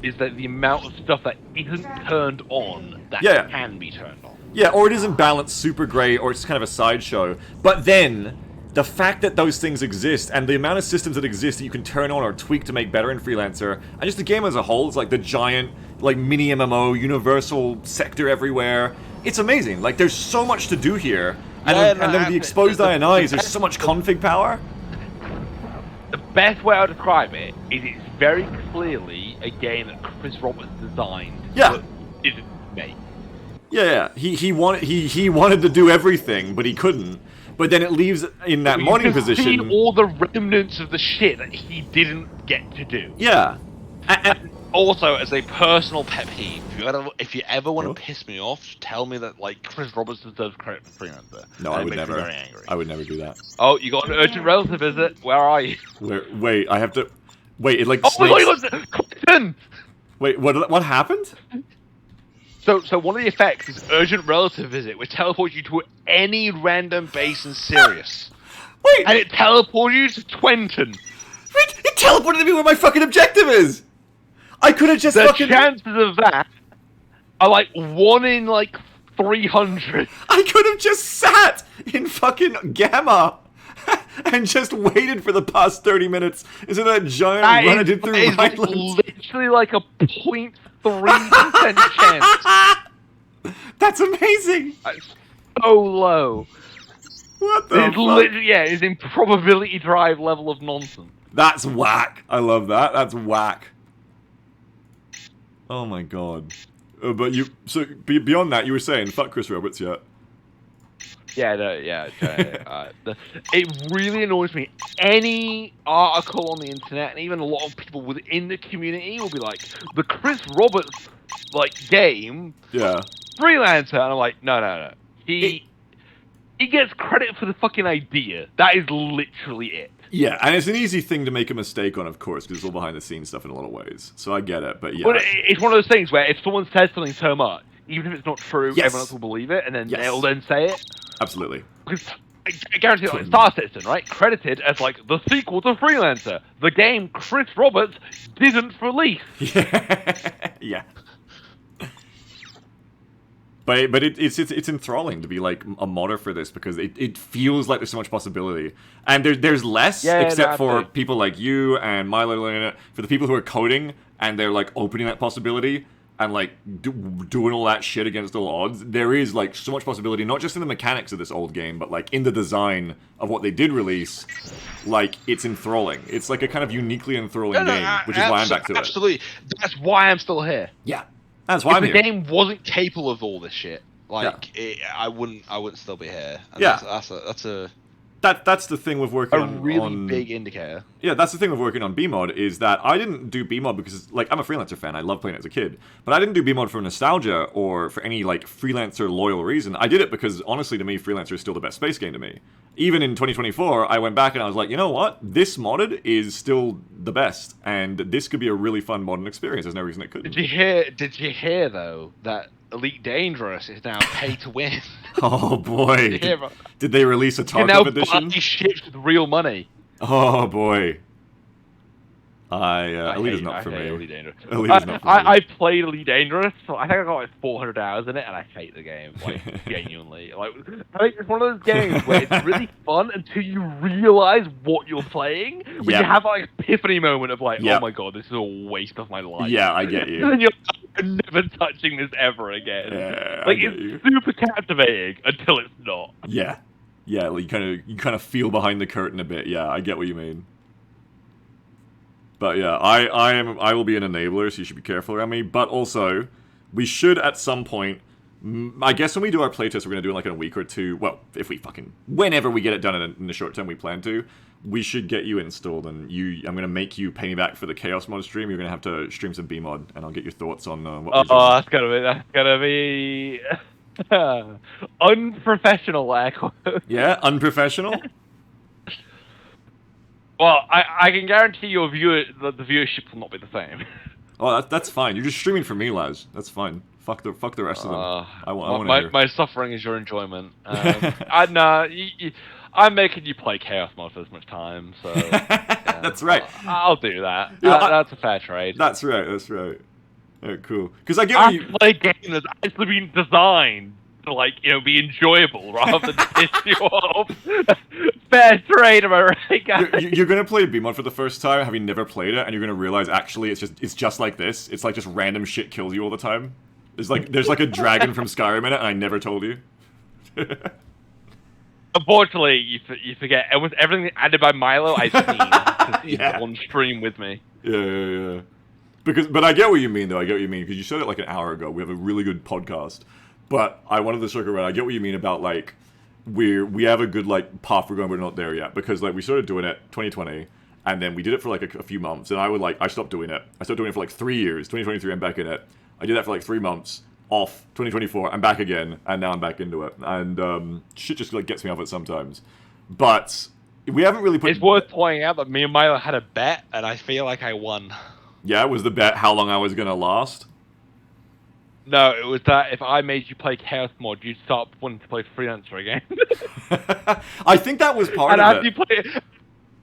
is that the amount of stuff that isn't turned on that can be turned on. Yeah, or it isn't balanced super great, or it's kind of a sideshow. But then, the fact that those things exist, and the amount of systems that exist that you can turn on or tweak to make better in Freelancer, and just the game as a whole, it's like the giant, like, mini MMO, universal sector everywhere. It's amazing. Like, there's so much to do here. And, and then the exposed INIs, there's so much config power. The best way I would describe it is it's very clearly a game that Chris Roberts designed, but didn't make. Yeah. He wanted to do everything, but he couldn't. But then it leaves in that modding position. See all the remnants of the shit that he didn't get to do. Yeah. And also, as a personal pet peeve, if you ever want to piss me off, just tell me that like Chris Roberts deserves credit for Freelancer. No, I would never. Very angry. I would never do that. Oh, you got an urgent relative visit. Where are you? Wait, I have to. Wait, it like. Oh my God, Clinton! Wait, what happened? So one of the effects is urgent relative visit, which teleports you to any random base in Sirius. Wait! And it teleports you to Twenton. Wait, it teleported me where my fucking objective is! I could have just the fucking... chances of that are like 1 in like 300. I could have just sat in fucking Gamma and just waited for the past 30 minutes. Isn't that giant run I did through Rhineland? Literally like a 0.3% chance. That's amazing! That's so low. What the fuck? Yeah, it's in probability drive level of nonsense. That's whack. I love that. That's whack. Oh my god. But you... So, beyond that, you were saying, fuck Chris Roberts yet. Yeah, no, yeah. It really annoys me. Any article on the internet, and even a lot of people within the community will be like, the Chris Roberts, like, game... Yeah. Freelancer. And I'm like, no. He gets credit for the fucking idea. That is literally it. Yeah, and it's an easy thing to make a mistake on, of course, because it's all behind-the-scenes stuff in a lot of ways. So I get it, but yeah. But it's one of those things where if someone says something so much, even if it's not true, everyone else will believe it, and then they'll then say it. Absolutely. Because I guarantee like Star Citizen, right? Credited as like the sequel to Freelancer. The game Chris Roberts didn't release. Yeah. But it's enthralling to be like a modder for this because it feels like there's so much possibility, and there's less except for people like you and Milo. For the people who are coding and they're like opening that possibility and like doing all that shit against all odds, there is like so much possibility, not just in the mechanics of this old game, but like in the design of what they did release. Like it's enthralling. It's like a kind of uniquely enthralling game, which is why I'm back to it. Absolutely, that's why I'm still here. Yeah. That's why I'm here. If the game wasn't capable of all this shit, like I wouldn't still be here. And that's the thing with working on a really big indicator. Yeah, that's the thing with working on BMod is that I didn't do BMod because like I'm a Freelancer fan. I love playing it as a kid, but I didn't do BMod for nostalgia or for any like Freelancer loyal reason. I did it because honestly, to me, Freelancer is still the best space game to me. Even in 2024, I went back and I was like, you know what? This modded is still the best, and this could be a really fun modern experience. There's no reason it couldn't. Did you hear though that Elite Dangerous is now pay to win? Oh boy! Did they release a Tarkov edition? You can now buy ships with real money. Oh boy! Elite is not for me. Elite Dangerous. Elite is not for me. I played Elite Dangerous, so I think I got like 400 hours in it, and I hate the game, like genuinely. Like, I think it's one of those games where it's really fun until you realize what you're playing. When you have like epiphany moment of like, oh my god, this is a waste of my life. Yeah, I get you. And then you're like, I'm never touching this ever again. Yeah, like it's super captivating until it's not. Yeah, like, you kind of feel behind the curtain a bit. Yeah, I get what you mean. But yeah, I will be an enabler, so you should be careful around me. But also, we should at some point I guess when we do our playtest, we're going to do it like in a week or two. Well, if we whenever we get it done in the short term we plan to, we should get you installed, and I'm going to make you pay me back for the Chaos Mod stream. You're going to have to stream some BMod, and I'll get your thoughts on what we're doing. That's gonna be unprofessional, air quotes. Yeah, unprofessional? Well, I can guarantee the viewership will not be the same. Oh, that's fine. You're just streaming for me, Laz. That's fine. Fuck the rest of them. I want to hear. My suffering is your enjoyment. I'm making you play Chaos Mod for as much time, so yeah, that's right. I'll do that. That's a fair trade. That's right. Alright, cool. Because I get what you play a game that's actually been designed to, like, be enjoyable rather than piss you off. Fair trade, am I right, guys? You're gonna play BMod for the first time, having never played it, and you're gonna realize actually it's just like this. It's like just random shit kills you all the time. There's like a dragon from Skyrim in it, and I never told you. Unfortunately, you forget almost everything added by Milo I've seen because he's on stream with me. Yeah. But I get what you mean, though. I get what you mean, because you said it like an hour ago. We have a really good podcast. But I wanted to circle around. I get what you mean about, like, we have a good, like, path we're going, but we're not there yet. Because, like, we started doing it 2020, and then we did it for, like, a few months. And I stopped doing it. I stopped doing it for, like, 3 years. 2023, I'm back in it. I did that for, like, 3 months. Off. 2024, I'm back again. And now I'm back into it. And shit just, like, gets me off it sometimes. But we haven't really put... It's worth pointing out that me and Milo had a bet, and I feel like I won. Yeah, was the bet how long I was going to last? No, it was that if I made you play Chaos Mod, you'd start wanting to play Freelancer again. I think that was part of it.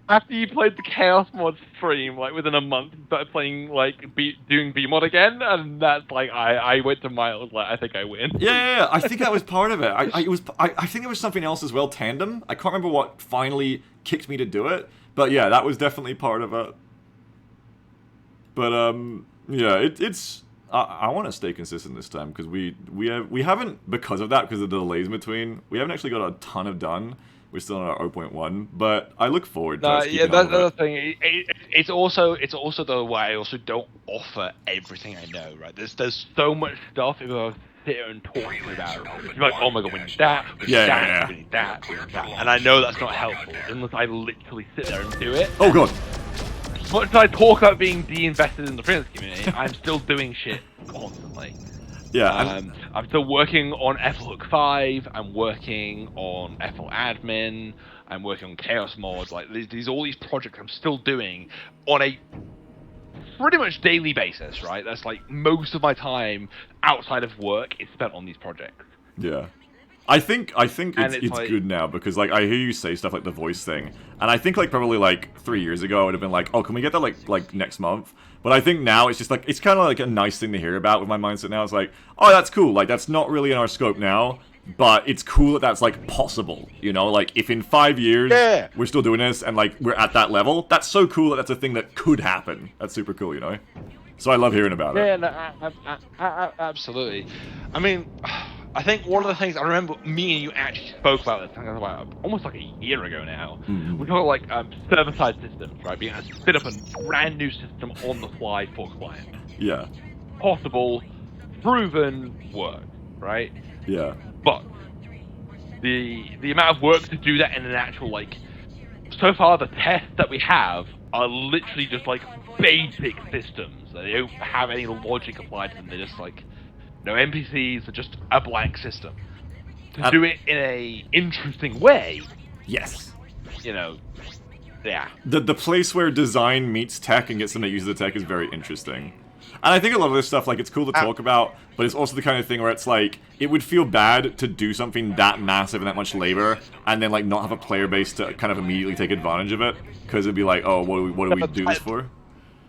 After you played the Chaos Mod stream, like within a month, you started playing, like, doing BMod again, and that's like, I went to Miles, like, I think I win. Yeah, I think that was part of it. I think there was something else as well, Tandem. I can't remember what finally kicked me to do it, but yeah, that was definitely part of it. But yeah, it's. I want to stay consistent this time because we haven't, because of that, because of the delays in between, we haven't actually got a ton of done. We're still on our 0.1, but I look forward to it. Yeah, that's the thing. It's also the way I also don't offer everything I know, right? There's so much stuff if I sit here and talk to you about it. You're like, oh my god, we need that, we need that, we need that, we need that. And I know that's not helpful unless I literally sit there and do it. Oh god. As much as I talk about being de-invested in the freelance community, I'm still doing shit constantly. Yeah, I'm still working on FLHook 5, I'm working on FL Admin, I'm working on Chaos Mods, like all these projects I'm still doing on a pretty much daily basis, right? That's like most of my time outside of work is spent on these projects. Yeah. I think it's like, good now because like I hear you say stuff like the voice thing, and I think like probably like 3 years ago I would have been like, oh, can we get that like next month? But I think now it's just like it's kind of like a nice thing to hear about with my mindset now. It's like, oh, that's cool. Like that's not really in our scope now, but it's cool that that's like possible. You know, like if in 5 years we're still doing this and like we're at that level, that's so cool that that's a thing that could happen. That's super cool, you know. So I love hearing about it. Yeah, no, absolutely. I mean, I think one of the things I remember me and you actually spoke about this about almost like a year ago now. We talked like server-side systems, right? Being able to spin up a brand new system on the fly for client. Yeah. Possible, proven work, right? Yeah. But the amount of work to do that in an actual like, so far the tests that we have are literally just like basic systems. They don't have any logic applied to them. They're just like no NPCs. They're just a blank system. To do it in a interesting way. Yes. You know. Yeah. The place where design meets tech and gets them to use the tech is very interesting. And I think a lot of this stuff, like, it's cool to talk about, but it's also the kind of thing where it's like, it would feel bad to do something that massive and that much labor, and then, like, not have a player base to kind of immediately take advantage of it, because it'd be like, oh, what do we do this for?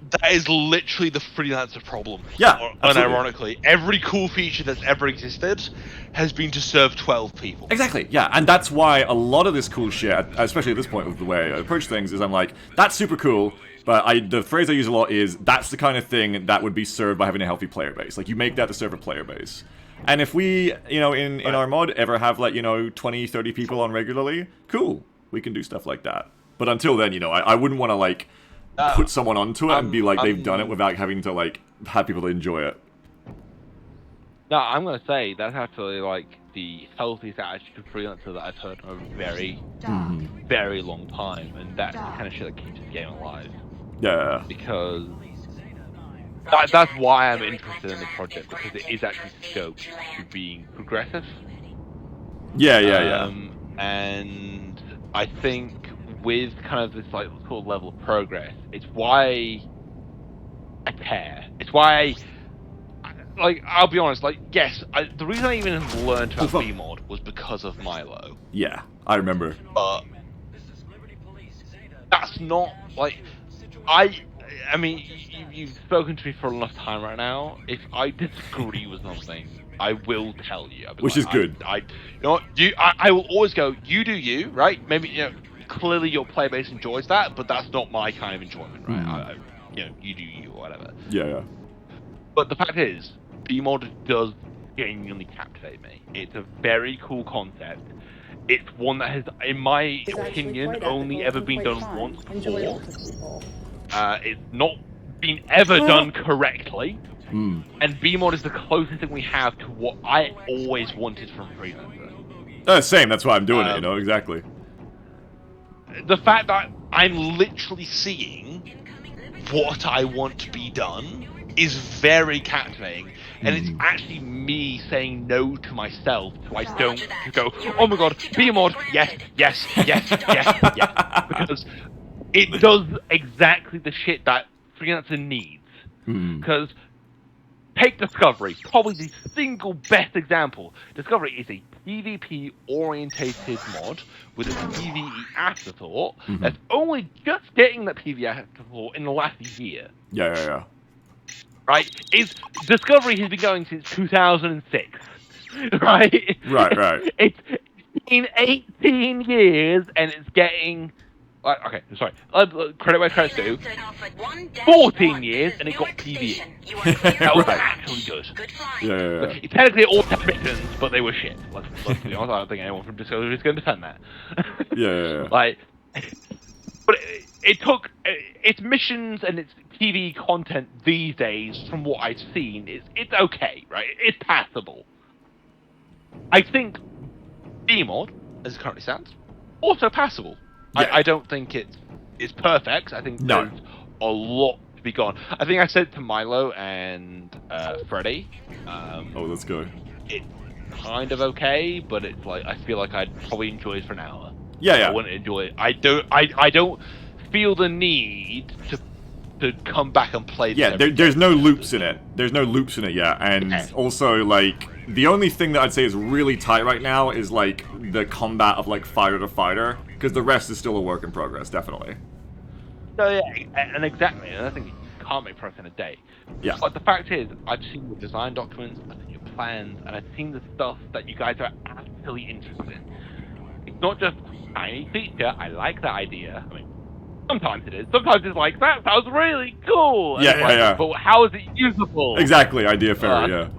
That is literally the Freelancer problem. Yeah, unironically. Every cool feature that's ever existed has been to serve 12 people. Exactly, yeah, and that's why a lot of this cool shit, especially at this point with the way I approach things, is I'm like, that's super cool, but the phrase I use a lot is, that's the kind of thing that would be served by having a healthy player base. Like, you make that to serve a player base. And if we, you know, in our mod ever have, like, you know, 20, 30 people on regularly, cool, we can do stuff like that. But until then, you know, I wouldn't want to, like, put someone onto it and be like they've done it without having to, like, have people to enjoy it. No, I'm gonna say that's actually like the healthiest attitude to Freelancer that I've heard in a very, very long time, and that's the kind of shit that keeps the game alive. Yeah. Because that's why I'm interested in the project, because it is actually scoped to being progressive. Yeah. And I think with kind of this like sort of level of progress, it's why I care. It's why, like, I'll be honest. Like, yes, the reason I even learned about BMod was because of Milo. Yeah, I remember. But that's not like I mean, you've spoken to me for enough time right now. If I disagree with something, I will tell you. Which is good. You know what? I will always go, you do you, right? Maybe, you know, clearly your player base enjoys that, but that's not my kind of enjoyment, right? You know, you do you, or whatever. Yeah. But the fact is, BMod does genuinely captivate me. It's a very cool concept. It's one that has, in my opinion, only ever been done once before. It's not been ever done correctly, and BMod is the closest thing we have to what I always wanted from Freelancer. Same, that's why I'm doing it, you know, exactly. The fact that I'm literally seeing what I want to be done is very captivating, and it's actually me saying no to myself so I don't go, oh my god, BMod, yes, because it does exactly the shit that Freelancer needs. Because take Discovery, probably the single best example. Discovery is a PvP-orientated mod with a PvE afterthought that's only just getting that PvE afterthought in the last year. Yeah. Right? Discovery has been going since 2006. Right? Right. It's been 18 years and it's getting... okay, sorry. Credit where credit's due. 14 years and it got PvE. That was actually good. Yeah. Technically all 10 missions, but they were shit. Let's be honest, I don't think anyone from Discovery is going to defend that. Yeah. Like, but it took its missions and its PvE content these days, from what I've seen, it's okay, right? It's passable. I think BMod, as it currently stands, also passable. Yeah. I don't think it's perfect. I think there's a lot to be gone. I think I said to Milo and Freddy. Let's go. It's kind of okay, but it's like I feel like I'd probably enjoy it for an hour. Yeah. I wouldn't enjoy it. I don't feel the need to come back and play. Yeah, there's no loops in it. There's no loops in it yet, and also like the only thing that I'd say is really tight right now is like the combat of like fighter to fighter, because the rest is still a work in progress, definitely. So yeah, and exactly, and I think you can't make progress in a day. Yeah. But the fact is, I've seen your design documents, I've seen your plans, and I've seen the stuff that you guys are actually interested in. It's not just a tiny feature. I like that idea. I mean, sometimes it is. Sometimes it's like, that sounds really cool. And Yeah. But how is it usable? Exactly, idea fairy, yeah.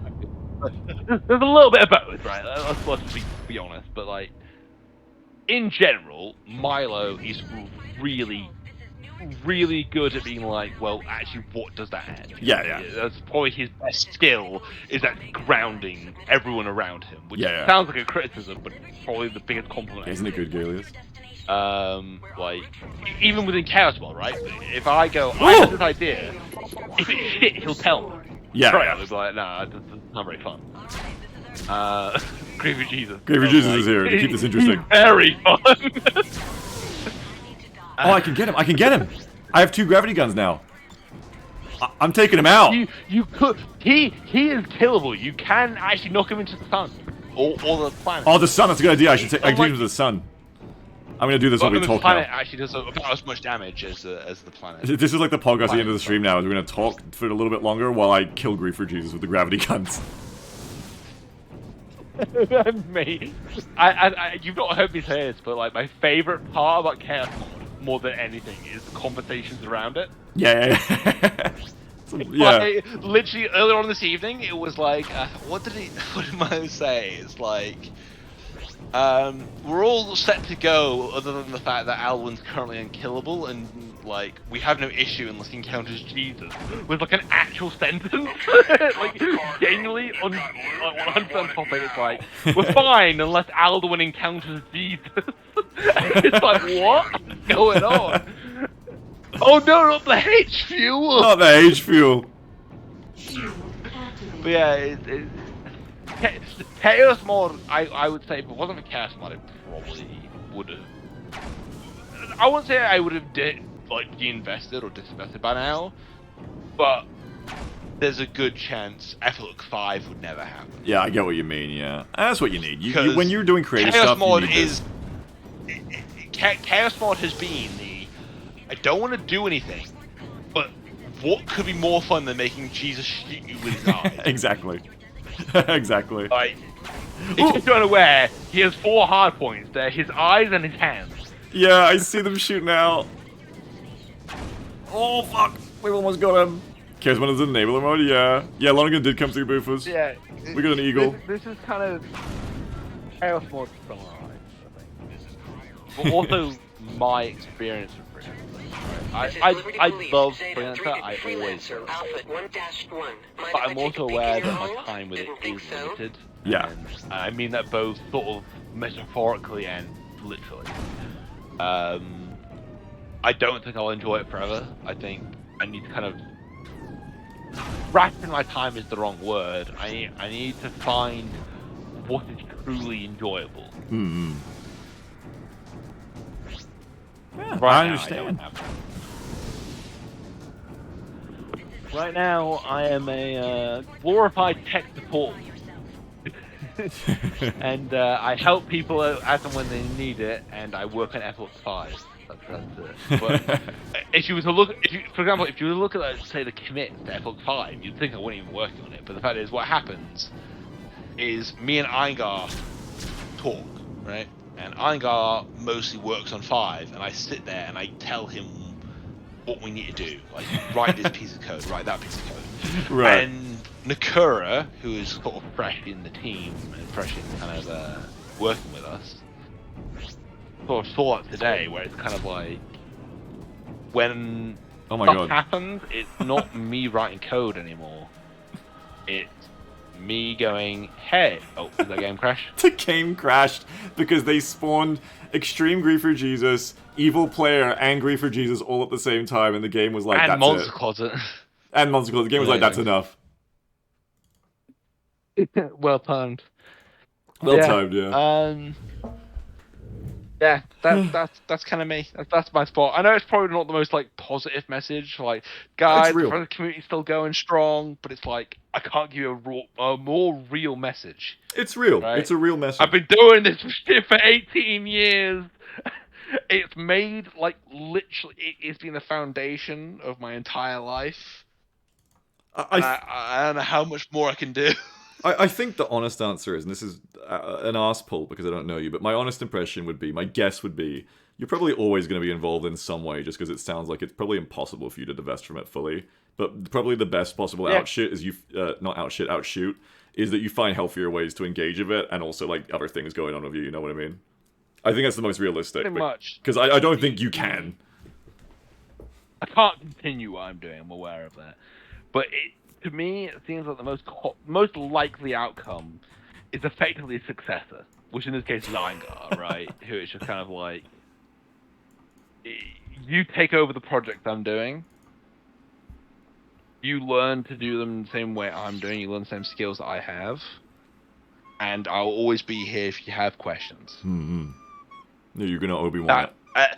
There's a little bit of both, right? Let's be honest. But like, in general, Milo is really, really good at being like, well, actually, what does that add? Yeah. That's probably his best skill, is that grounding everyone around him, which Yeah. sounds like a criticism, but probably the biggest compliment. Isn't it good, Galius? Like, even within Chaos World, right? If I go, I have this idea, if it's shit, he'll tell me. Yeah. Right, I'll be like, nah, it's not very fun. Gravy Jesus. Gravy Jesus is here to keep this interesting. Very fun. I can get him. I have 2 gravity guns now. I'm taking him out. You could. He is killable. You can actually knock him into the sun or the planet. Oh, the sun. That's a good idea. I can take him to the sun. I'm gonna do this when we talk the planet now. actually does about as much damage as the planet. This is like the podcast at the end of the stream now. We're gonna talk for a little bit longer while I kill Griefer Jesus with the gravity guns. Mate, you've not heard me say this, but like my favorite part about Chaos more than anything is the conversations around it. Yeah. Like, literally earlier on this evening, it was like, what did Milo say? It's like, We're all set to go, other than the fact that Alwyn's currently unkillable, and like we have no issue unless he encounters Jesus. With like an actual sentence, like genuinely on like 100% topic. It's like we're fine unless Alduin encounters Jesus. It's like what's going on? Oh no, not the H fuel. Not the H fuel. But yeah, Chaos mod. I would say if it wasn't for Chaos mod, it probably would have. I wouldn't say I would have de-invested or disinvested by now, but There's a good chance Epilogue 5 would never happen. Yeah, I get what you mean. Yeah, that's what you need. You, 'Cause when you're doing creative Chaos stuff, mod you need is this. Chaos mod has been the I don't want to do anything, but what could be more fun than making Jesus shoot you with his eyes? Exactly. Exactly. Like, if you're unaware, he has 4 hard points. They're his eyes and his hands. Yeah, I see them shooting out. Oh fuck! We almost got him. Chaos mod is enabler mode. Yeah. Yeah, Lonergan did come through Boofers. Yeah. We got an eagle. This is kind of Chaos mod still alright, I think. But also my experience with Freelancer. I love Freelancer. I always do. But I'm also aware that my time with it is limited. Yeah. And I mean that both sort of metaphorically and literally. I don't think I'll enjoy it forever. I think I need to kind of ration my time is the wrong word. I need to find what is truly enjoyable. Hmm. Yeah, Right I now, understand. don't have that. Right now, I am a glorified tech support. And I help people as and when they need it, and I work on Epilogue 5. That's it. But if you were to look, for example, if you were to look at, like, say, the commit to Epilogue 5, you'd think I wasn't even working on it. But the fact is, what happens is me and Eingar talk, right? And Eingar mostly works on 5, and I sit there and I tell him what we need to do. Like, write this piece of code, write that piece of code. Right. And Nakura, who is sort of fresh in the team and fresh in kind of working with us, sort of saw it today, where it's kind of like, when Oh my stuff god. happens, it's not me writing code anymore. It's me going, hey, oh, did that game crash? The game crashed because they spawned Extreme Grief for Jesus, Evil Player, and Grief for Jesus all at the same time, and the game was like, And that's Monster it. Closet. And Monster Closet. The game was like, that's enough. Well timed. Well timed, yeah. Yeah, that's kind of me. That's my spot. I know it's probably not the most like positive message. Like, guys, real. the community's still going strong, but it's like I can't give you a more real message. It's real. Right. It's a real message. I've been doing this shit for 18 years. It's made like literally. It's been the foundation of my entire life. I don't know how much more I can do. I think the honest answer is, and this is an arse pull because I don't know you, but my honest impression would be, my guess would be, you're probably always going to be involved in some way, just because it sounds like it's probably impossible for you to divest from it fully. But probably the best possible outshoot is outshoot, is that you find healthier ways to engage with it, and also like other things going on with you. You know what I mean? I think that's the most realistic. Pretty much. Because I don't think you can. I can't continue what I'm doing. I'm aware of that, but to me, it seems like the most likely outcome is effectively a successor, which in this case is Eingar, right? Who is just kind of like, you take over the project I'm doing, you learn to do them the same way I'm doing, you learn the same skills that I have, and I'll always be here if you have questions. Mm-hmm. No, you're gonna Obi-Wan it.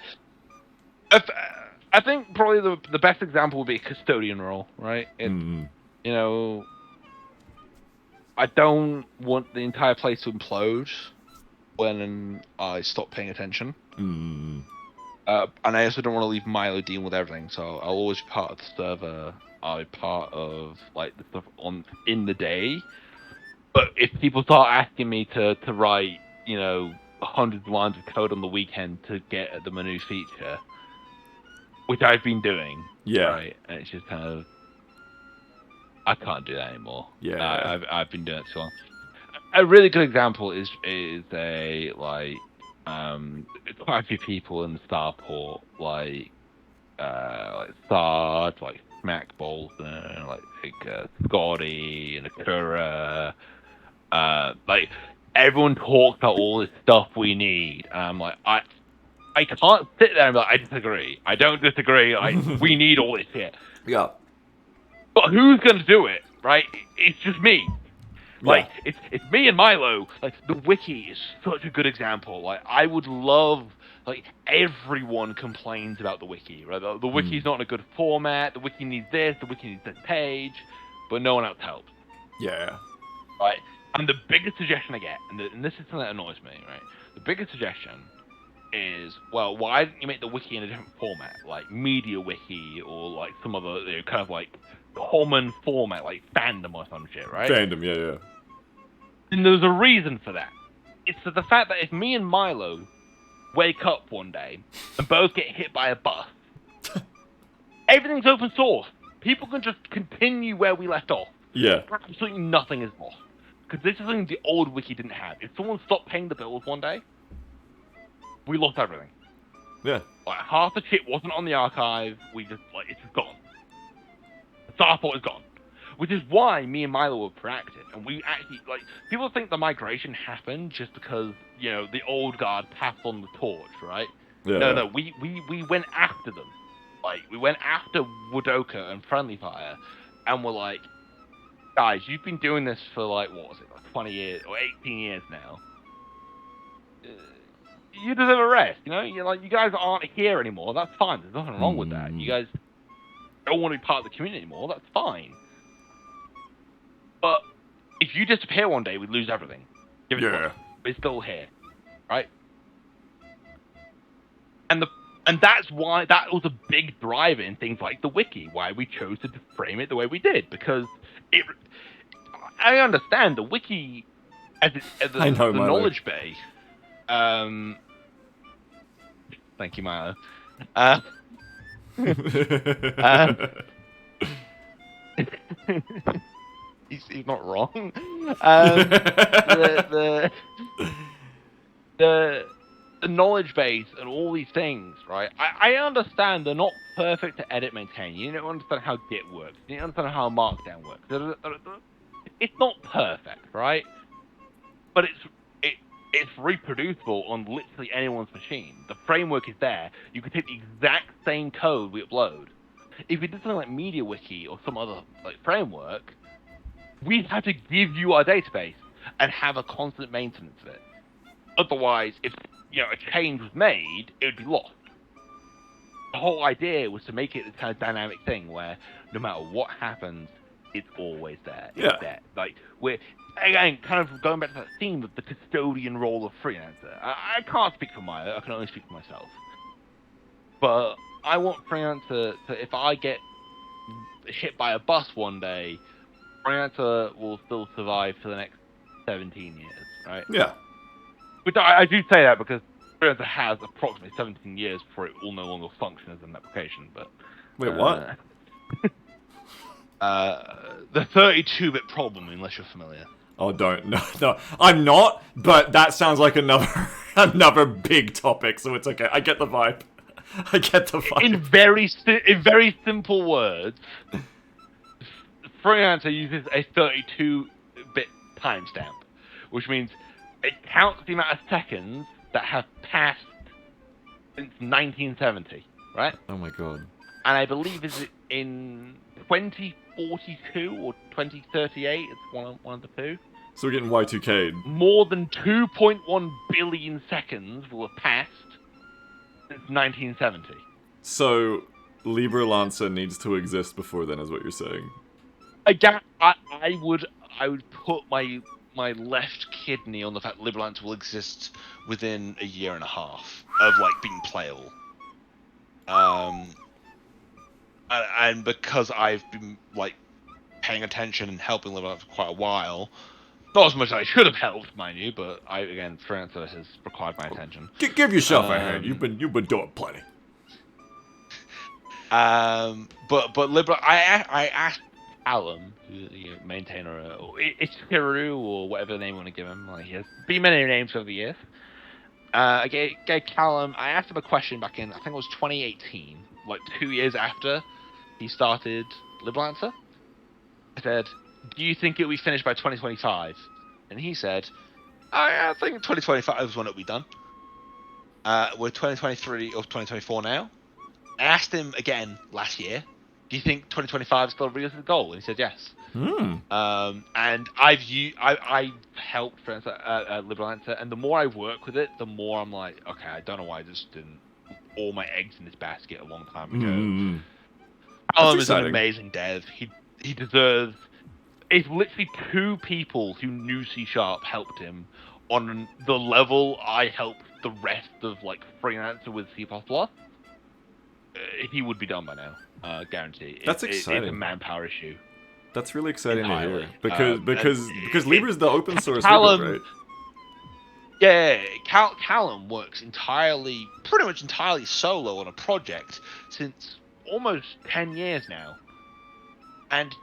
I think probably the best example would be a custodian role, right? You know, I don't want the entire place to implode when I stop paying attention. And I also don't want to leave Milo dealing with everything, so I'll always be part of the server. I'll be part of like the stuff in the day. But if people start asking me to write, 100 lines of code on the weekend to get at the menu feature, which I've been doing, right, and it's just kind of, I can't do that anymore. Yeah. I've been doing it too long. a really good example is a like quite a few people in the starport like Sarge, like Smack Bolton, like Scotty and Akura, like everyone talks about all this stuff we need, and I'm like I can't sit there and be like, I disagree. I don't disagree. We need all this shit. Yeah. But who's gonna do it, right? It's just me. Like, Yeah. it's me and Milo. Like, the wiki is such a good example. Like, I would love, like, everyone complains about the wiki, right? The wiki's not in a good format. The wiki needs this. The wiki needs this page. But no one else helps. Yeah. Right? And the biggest suggestion I get, and this is something that annoys me, right? The biggest suggestion is, well, why didn't you make the wiki in a different format? Like, media wiki or, like, some other, you know, kind of, like, common format, like fandom or some shit, right? Fandom, yeah. And there's a reason for that. It's the fact that if me and Milo wake up one day and both get hit by a bus, everything's open source. People can just continue where we left off. Yeah. Absolutely nothing is lost. Because this is something the old wiki didn't have. If someone stopped paying the bills one day, we lost everything. Yeah. Like, half the shit wasn't on the archive, we just, like, it's just gone. The starport is gone. Which is why me and Milo were proactive, and we actually, like, people think the migration happened just because, you know, the old guard passed on the torch, right? Yeah. No, we went after them. Like, we went after Woodoka and Friendly Fire, and we're like, guys, you've been doing this for, like, what was it, like 20 years, or 18 years now. You deserve a rest, you know? You're like, you guys aren't here anymore, that's fine, there's nothing wrong with that. You guys don't want to be part of the community anymore, that's fine. But if you disappear one day, we lose everything. Give it to us. We're still here, right? And that's why that was a big driver in things like the wiki. Why we chose to frame it the way we did, because it. I understand the wiki as the knowledge base. Thank you, Milo. He's not wrong. The knowledge base and all these things, right? I understand they're not perfect to edit, maintain. You don't understand how Git works. You don't understand how Markdown works. It's not perfect, right? But it's reproducible on literally anyone's machine. The framework is there. You can take the exact same code we upload. If you did something like MediaWiki or some other like framework, we'd have to give you our database and have a constant maintenance of it. Otherwise, if a change was made, it would be lost. The whole idea was to make it this kind of dynamic thing where no matter what happens, it's always there. It's there. Like, we're, again, kind of going back to that theme of the custodian role of Freelancer. I can't speak for Maya, I can only speak for myself. But I want Freelancer to, if I get hit by a bus one day, Freelancer will still survive for the next 17 years, right? Yeah. But I do say that because Freelancer has approximately 17 years before it will no longer function as an application, but... Wait, what? The 32-bit problem, unless you're familiar. Oh, don't. No, I'm not, but that sounds like another big topic, so it's okay. I get the vibe. In very simple words, Freelancer uses a 32-bit timestamp, which means it counts the amount of seconds that have passed since 1970, right? Oh my god. And I believe is it in 2042 or 2038? It's one of the two. So we're getting Y2K'd. More than 2.1 billion seconds will have passed since 1970. So Freelancer needs to exist before then, is what you're saying? I would put my left kidney on the fact that Freelancer will exist within a year and a half of like being playable. And because I've been like paying attention and helping Freelancer for quite a while, not as much as I should have helped, mind you, but Freelancer has required my attention. Give yourself a hand. You've been doing plenty. But I asked Callum, who's the maintainer, or Ichiru, or whatever name you want to give him. Like, he has been many names over the years. I gave Callum. I asked him a question back in, I think it was 2018, like 2 years after he started Freelancer. I said, "Do you think it'll be finished by 2025?" And he said, "I think 2025 is when it'll be done." We're 2023 or 2024 now. I asked him again last year, "Do you think 2025 is still a realistic goal?" And he said yes. And I've helped friends at Freelancer, and the more I work with it, the more I'm like, okay, I don't know why I just didn't put all my eggs in this basket a long time ago. Callum is an amazing dev. He deserves. If literally 2 people who knew C# helped him on the level I helped the rest of like Freelancer with C++, he would be done by now. Guarantee. That's exciting. It's a manpower issue. That's really exciting Entirely. to hear because Libra's the open source Callum, Libra, right? Yeah, Callum works pretty much entirely solo on a project since almost 10 years now, and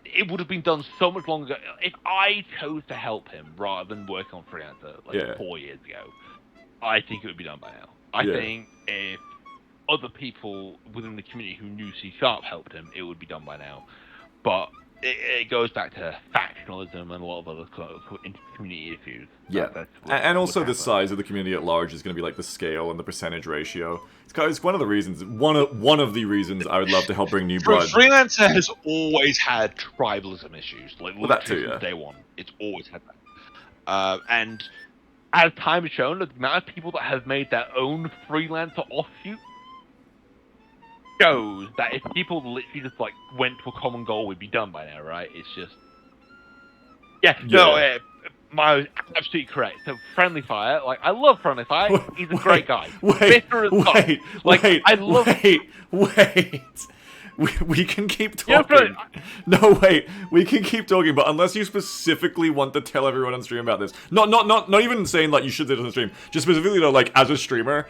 it would have been done so much longer ago if I chose to help him rather than work on Freelancer 4 years ago. I think it would be done by now. I think if other people within the community who knew C# helped him, it would be done by now. But it goes back to factionalism and a lot of other community issues. Yeah, and also the size of the community at large is going to be like the scale and the percentage ratio. It's one of the reasons. One of the reasons I would love to help bring new blood. Freelancer has always had tribalism issues, like that too, since day one. It's always had that. And as time has shown, the amount of people that have made their own Freelancer offshoot shows that if people literally just like went to a common goal, we'd be done by now, right? It's just Miles, absolutely correct. So Friendly Fire, like I love Friendly Fire. He's a great guy. Bitter as fuck. We can keep talking. No, wait. We can keep talking, but unless you specifically want to tell everyone on stream about this, not even saying like you should do this on stream, just specifically though, like as a streamer.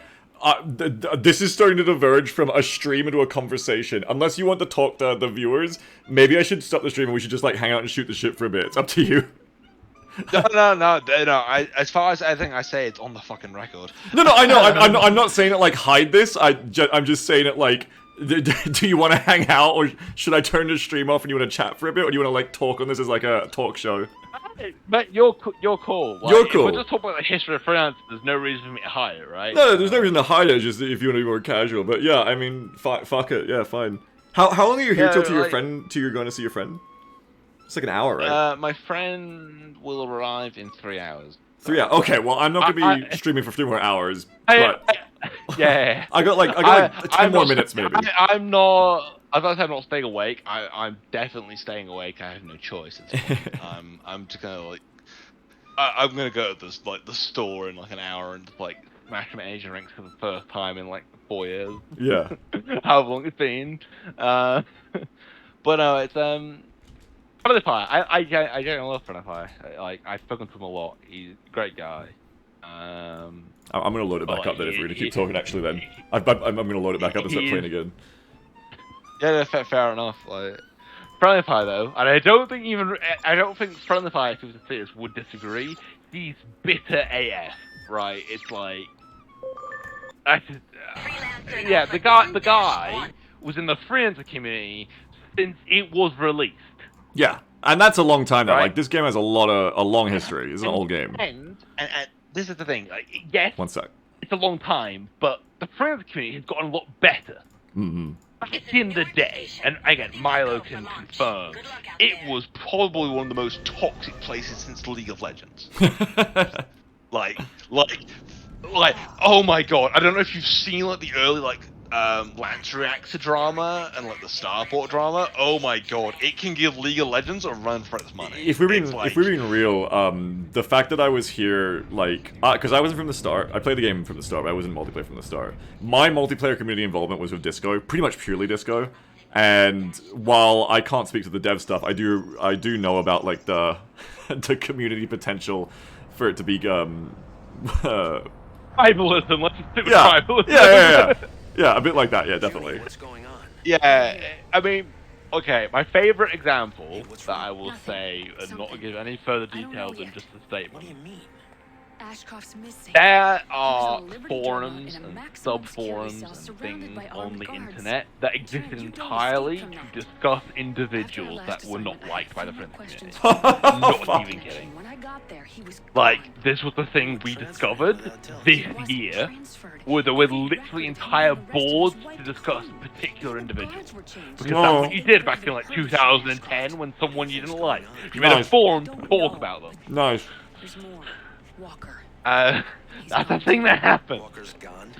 This is starting to diverge from a stream into a conversation. Unless you want to talk to the viewers, maybe I should stop the stream and we should just like hang out and shoot the shit for a bit. It's up to you. No. As far as I think I say, it's on the fucking record. No. I know. I'm not saying it like hide this. I'm just saying it like. Do you want to hang out, or should I turn the stream off and you want to chat for a bit, or do you want to like talk on this as like a talk show? But you're cool. Like, you're cool. If we're just talking about the history of freelance, there's no reason for me to hide it, right? No, there's no reason to hide it. Just if you want to be more casual. But yeah, I mean, fuck it. Yeah, fine. How long are you here till you're going to see your friend? It's like an hour, right? My friend will arrive in 3 hours. 3 hours. Okay, well, I'm not gonna be streaming for 3 more hours. But yeah. I got like 10 more minutes, maybe. I'm not. As I said, I'm not staying awake. I'm definitely staying awake. I have no choice. I'm just gonna like. I'm gonna go to the store in like an hour and just like smash my Asian rings for the first time in like 4 years. Yeah. However long it's been. But no, it's Friendly Fire. I genuinely love Friendly Fire. Like I've spoken to him a lot. He's a great guy. I'm gonna load it back up then if we're gonna keep talking. Actually, then I'm gonna load it back up and start playing again. Yeah, fair enough. Like Friendly Fire though, and I don't think Friendly Fire, if he was a theorist, would disagree. He's bitter AF, right? It's like, the guy was in the Freelancer community since it was released. Yeah, and that's a long time now. Right? Like this game has a long history. It's an old game. And this is the thing. Like, yes, 1 sec. It's a long time, but the Freelancer community has gotten a lot better. Mm-hmm. Back in the day, and again, Milo can confirm, it was probably one of the most toxic places since League of Legends. like, oh my god! I don't know if you've seen like the early Lance Reactor drama and like the Starport drama. Oh my god, it can give League of Legends a run for its money. If we're being real, the fact that I was here, like, because I wasn't from the start. I played the game from the start, but I wasn't multiplayer from the start. My multiplayer community involvement was with Disco, pretty much purely Disco. And while I can't speak to the dev stuff, I do know about like the the community potential for it to be tribalism. Let's just stick with yeah. tribalism. Yeah. Yeah, a bit like that, yeah, definitely. What's going on? Yeah, I mean, Okay, my favorite example that I will say, and not give any further detail than just a statement. Ashcroft's missing. There He was are on Liberty forums Drama in a and maximum security sub-forums cell and surrounded things by on armed the guards. internet that existed Trent, you don't entirely escape from to that. discuss After our individuals last that were not assignment, I liked by the had a French few more community. questions. Not even kidding. When I got there, he was Like, gone. this was the thing we discovered He this wasn't year, transferred. where there were Every literally record of him entire being arrested boards was to wiped discuss clean. particular Even the individuals. guards were changed. Because Whoa. that's what you did back in like 2010 when someone you didn't like. You made a Nice. forum to talk about them. Nice. There's more. Walker. That's a thing that happened. Walker's gone.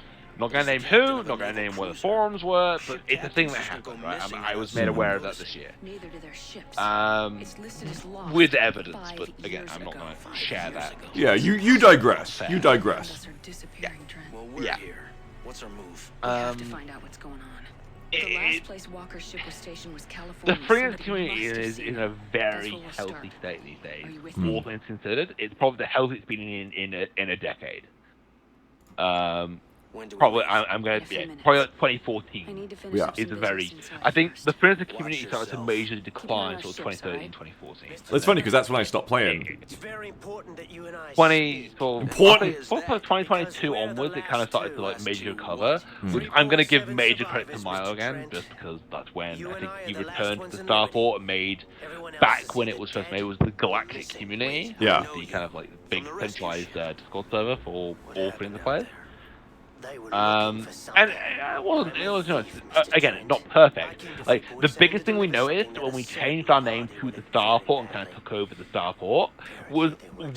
Not gonna name who, not gonna name where the forums were, but it's a thing that happened, right? I was made aware of that this year. Neither do their ships. It's listed as lost With evidence, 5 but again, years I'm not ago. gonna share that. Yeah, you digress. You digress. Unless they're disappearing, Trent. Well, we're Yeah. here. What's our move? We have to find out what's going on. The last place Walker's ship was stationed was The California. freelance Somebody community must have is seen in it. a That's very where we'll healthy start. state these days. Are you with All me? things considered, it's probably the healthiest it's been in a decade. When do we Probably leave? I'm In a gonna few yeah, minutes. probably like I 2014 need to finish Yeah. up is some a very. business inside I think the first. freelancer community started to yourself. majorly decline our until ships, 2013, alright? 2014. It's funny because that's when I stopped playing. It's very important that you and I 20 speak. so Important. from 2022 onwards, it kind of started to like major recover. Which I'm gonna give major credit to Milo again, just because that's when I think he returned to the Starport and made back when it was first made was the Galactic Community. Yeah. The kind of like big centralized Discord server for all freelance players. They were And looking for something. it wasn't, you know, again, not perfect. Like, the biggest thing we noticed when we changed our name to the Starport and kind of took over the Starport was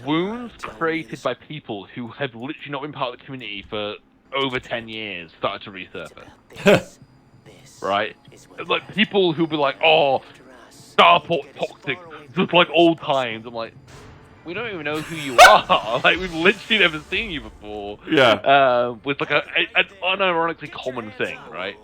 wounds created by people who have literally not been part of the community for over 10 years started to resurface. Right? Like, people who be like, oh, Starport toxic, just like old times. I'm like, we don't even know who you are. Like, we've literally never seen you before. Yeah. With like an unironically common thing, right?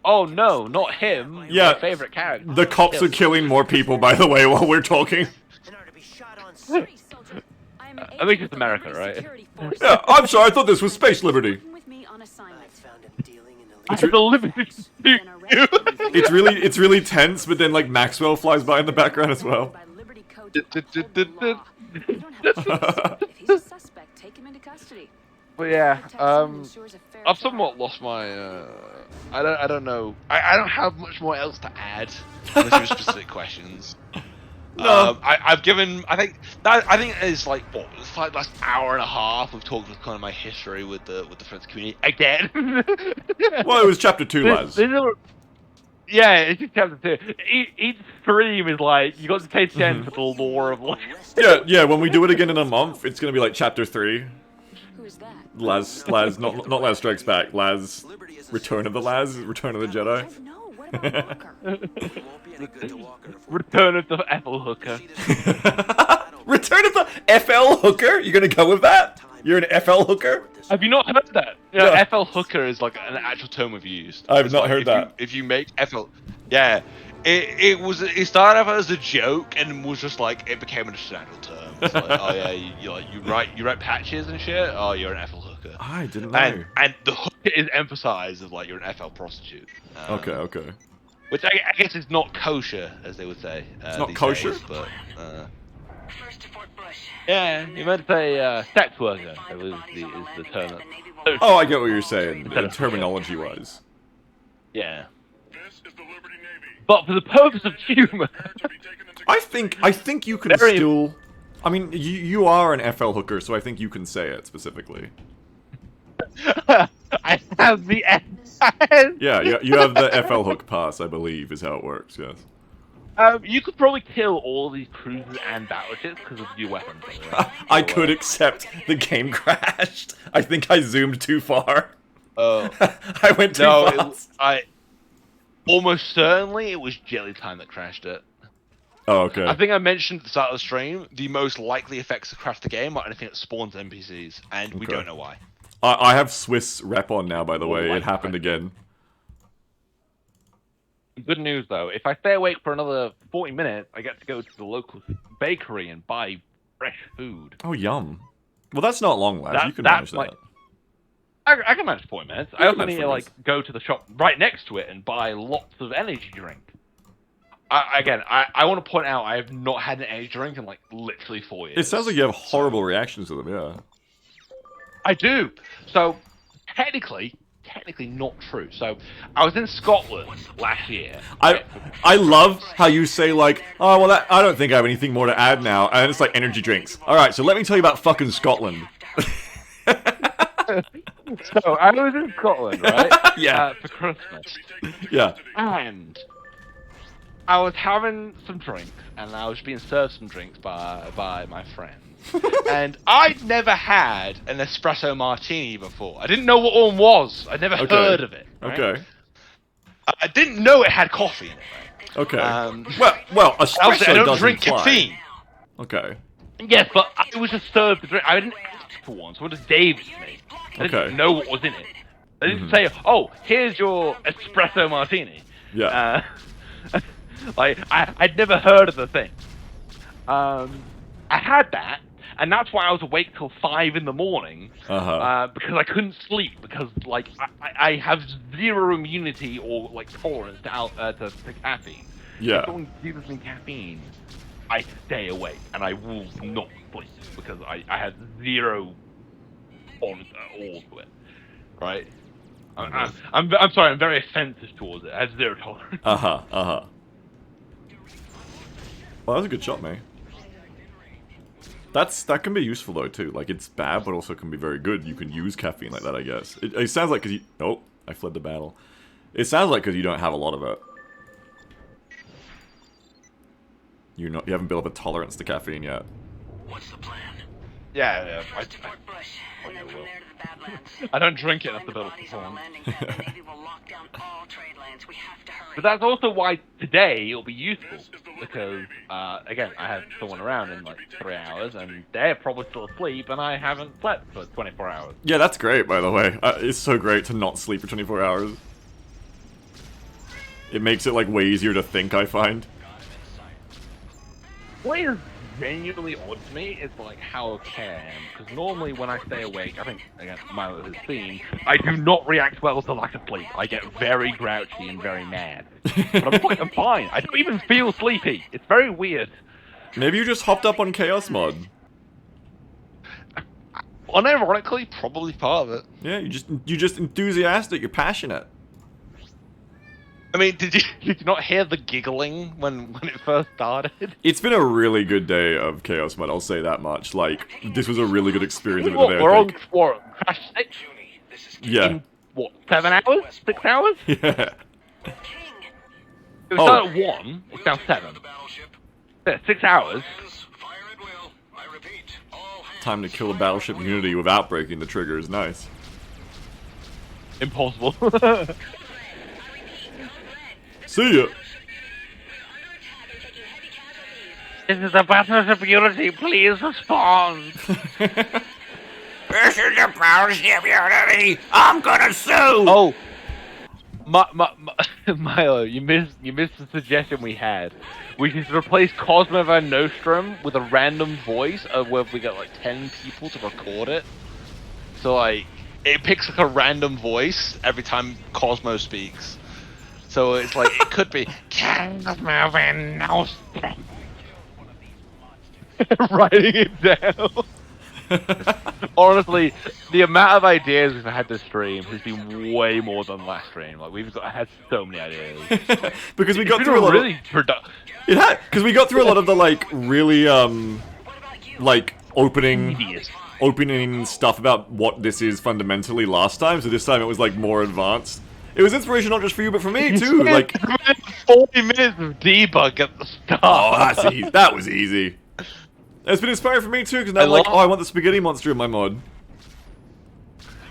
Oh no, not him. Yeah. My favorite character. The cops are killing more people, by the way, while we're talking. In order to be shot on Sorry, soldier. I am an I think agent it's of the America, Liberty right? Security Force. Yeah, I'm sorry, I thought this was Space Liberty. Working with me on assignment. I found him dealing in I illegal. had the liberty to shoot you. It's really tense, but then like Maxwell flies by in the background as well. By Liberty Code to uphold the law. You don't have to shoot. If he's a suspect, take him into custody. But yeah, Protects him and ensures a fair I've trial. somewhat lost my. I don't know. I don't have much more else to add unless you have specific questions. No. I've given. I think it's like what it's like last hour and a half. We've talked with kind of my history with the French community again. Well, it was chapter 2, Laz. Yeah, it's just chapter 2. Each stream is like, you got to pay attention to the lore of like. Yeah, when we do it again in a month, it's gonna be like chapter 3. Who is that? Laz, not Laz Strikes Back, Laz, Return of the Jedi. No, what about Walker? We won't be any good to Walker. Return of the Ethel Hooker. Return of the FL Hooker? You gonna go with that? You're an FL Hooker? Have you not heard that? You know, No. FL hooker is like an actual term we've used. I've It's not like heard if that. if you make FL, yeah, it started off as a joke and was just like it became just an actual term. It's like, oh yeah, you write patches and shit. Oh, you're an FL hooker. I didn't know. And the hooker is emphasized as like you're an FL prostitute. Okay. Which I guess is not kosher, as they would say. It's not these kosher? days, but First to Fort Bush. Yeah, you meant to say sex worker. I believe is the term. That, Oh, I get what you're saying, terminology-wise. yeah. This is the Liberty Navy. But for the purpose of humor, To be taken into I think you can Very- still... I mean, you are an FL Hooker, so I think you can say it specifically. I have the S. Yeah, you have the FL Hook pass, I believe, is how it works, yes. You could probably kill all these cruisers and battleships because of your weapons. Right? I could accept the game crashed. I think I zoomed too far. oh I went too no, fast. I almost certainly it was Jelly Time that crashed it. Oh, okay. I think I mentioned at the start of the stream the most likely effects to crash the game are anything that spawns NPCs, and we Okay. don't know why. I have Swiss rep on now, by the way. Oh, It happened again. Good news though, if I stay awake for another 40 minutes, I get to go to the local bakery and buy fresh food. Oh, yum. Well, that's not long, lad. You can That's manage like- that. I can manage 40 minutes. I You also can need manage to 40 like go to the shop right next to it and buy lots of energy drink. I want to point out I have not had an energy drink in like literally 4 years. It sounds like you have horrible reactions to them, yeah. I do. So technically not true. So I was in Scotland last year. I love how you say like, oh well, I don't think I have anything more to add now, and it's like energy drinks. All right, so let me tell you about fucking Scotland. So I was in Scotland, right? Yeah. For Christmas. Yeah. And I was having some drinks, and I was being served some drinks by my friends. And I'd never had an espresso martini before. I didn't know what one was. I'd never heard of it. Right? Okay. I didn't know it had coffee in it. Right? Okay. Well, espresso obviously I don't does drink imply. caffeine. Okay. Yes, but I was just served the drink. I didn't ask for one, so it just gave it to me. I didn't Okay. know what was in it. I didn't say, "Oh, here's your espresso martini." Yeah. Like I'd never heard of the thing. I had that, and that's why I was awake till 5 in the morning. Because I couldn't sleep because like I have zero immunity or like tolerance to caffeine. Yeah. If someone gives me caffeine, I stay awake and I will not sleep because I have zero tolerance at all to it. Right? I'm sorry. I'm very offensive towards it. I have zero tolerance. Well, that was a good shot, mate. That can be useful though too. Like it's bad, but also can be very good. You can use caffeine like that, I guess. It sounds like because you. Oh, I fled the battle. It sounds like because you don't have a lot of it. You haven't built up a tolerance to caffeine yet. What's the plan? Yeah. First to Fort Bush, and then from there to the Badlands. I don't drink it. That's Find the the bit bodies of on the landing pad. The Navy will lock down all trade lanes. We have to hurry. But that's also why today it'll be useful because again I have someone around in like 3 hours and they're probably still asleep and I haven't slept for 24 hours. Yeah, that's great, by the way. It's so great to not sleep for 24 hours. It makes it like way easier to think, I find. What is genuinely odd to me is like how okay I am because normally when I stay awake, I think again Milo has seen, I do not react well to lack of sleep. I get very grouchy and very mad. But I'm fine. I don't even feel sleepy. It's very weird. Maybe you just hopped up on Chaos Mod. Unironically, probably part of it. Yeah, you're just enthusiastic. You're passionate. I mean, did you not hear the giggling when it first started? It's been a really good day of Chaos Mod, I'll say that much. Like, this was a really good experience of it today, We're I on think. Crash 6 Yeah. in, what, 7 hours? 6 hours? Yeah. It was done at 1, it's now 7. Yeah, 6 hours. Time to kill a battleship Unity without breaking the triggers. Nice. Impossible. See ya. This is a battleship Unity, please respond. This is a battleship Unity. I'm gonna sue. Oh, Milo, you missed the suggestion we had. We should replace Cosmo Van Nostrum with a random voice of where we got like 10 people to record it. So like, it picks like a random voice every time Cosmo speaks. So it's like, it could be Cosmo Van Nostrum. Writing it down. Honestly, the amount of ideas we've had this stream has been way more than last stream. Like had so many ideas. Because we got It's through a lot really It had, because we got through a lot of the like really like opening stuff about what this is fundamentally last time. So this time it was like more advanced. It was inspiration not just for you but for me too. Like 40 minutes of debug at the start. Oh, that's easy. That was easy. It's been inspiring for me too, because now I'm like, oh, I want the spaghetti monster in my mod.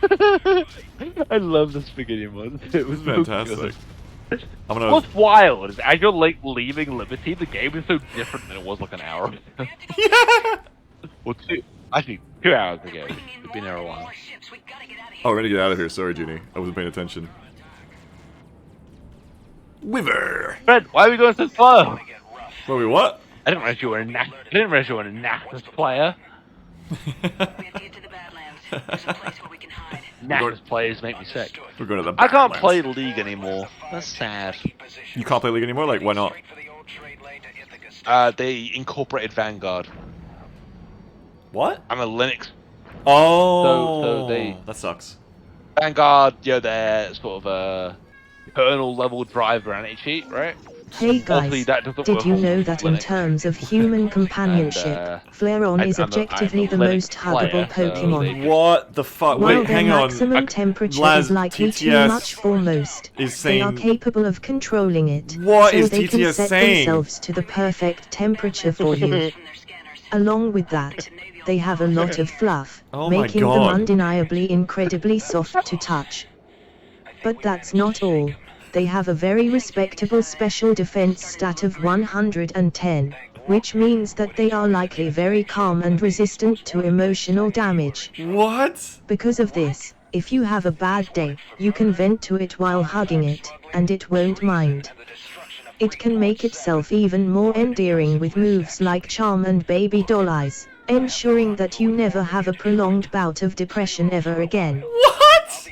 I love the spaghetti mod. It was Fantastic. I'm gonna... What's wild is as you're like leaving Liberty, the game is so different than it was like an hour ago. Yeah! Well, 2 hours ago. It's been there a while. Oh, we're gonna get out of here. Sorry, Genie. I wasn't paying attention. Wiver! Fred, why are we going so slow? Wait, what? I didn't realize you were a Naxxus player. Naxxus players make me sick. We're going to the I can't Badlands. play League anymore. That's sad. You can't play League anymore? Like, why not? They incorporated Vanguard. What? I'm a Linux. Oh, So they that sucks. Vanguard, they're sort of a kernel level driver anti-cheat, right? Hey Obviously, guys, that doesn't did work you on know that in Linux. terms of human companionship, Flareon is objectively the most huggable Pokemon? What the fuck? While Wait, their hang on. maximum temperature Laz, is likely too TTS much for most, is they are saying- capable of controlling it, What so is they can TTS set saying? themselves to the perfect temperature for you. Along with that, they have a lot of fluff, Oh my making them God. undeniably incredibly soft to touch. But that's not all. They have a very respectable special defense stat of 110, which means that they are likely very calm and resistant to emotional damage. What? Because of this, if you have a bad day, you can vent to it while hugging it, and it won't mind. It can make itself even more endearing with moves like Charm and Baby Doll Eyes, ensuring that you never have a prolonged bout of depression ever again. What?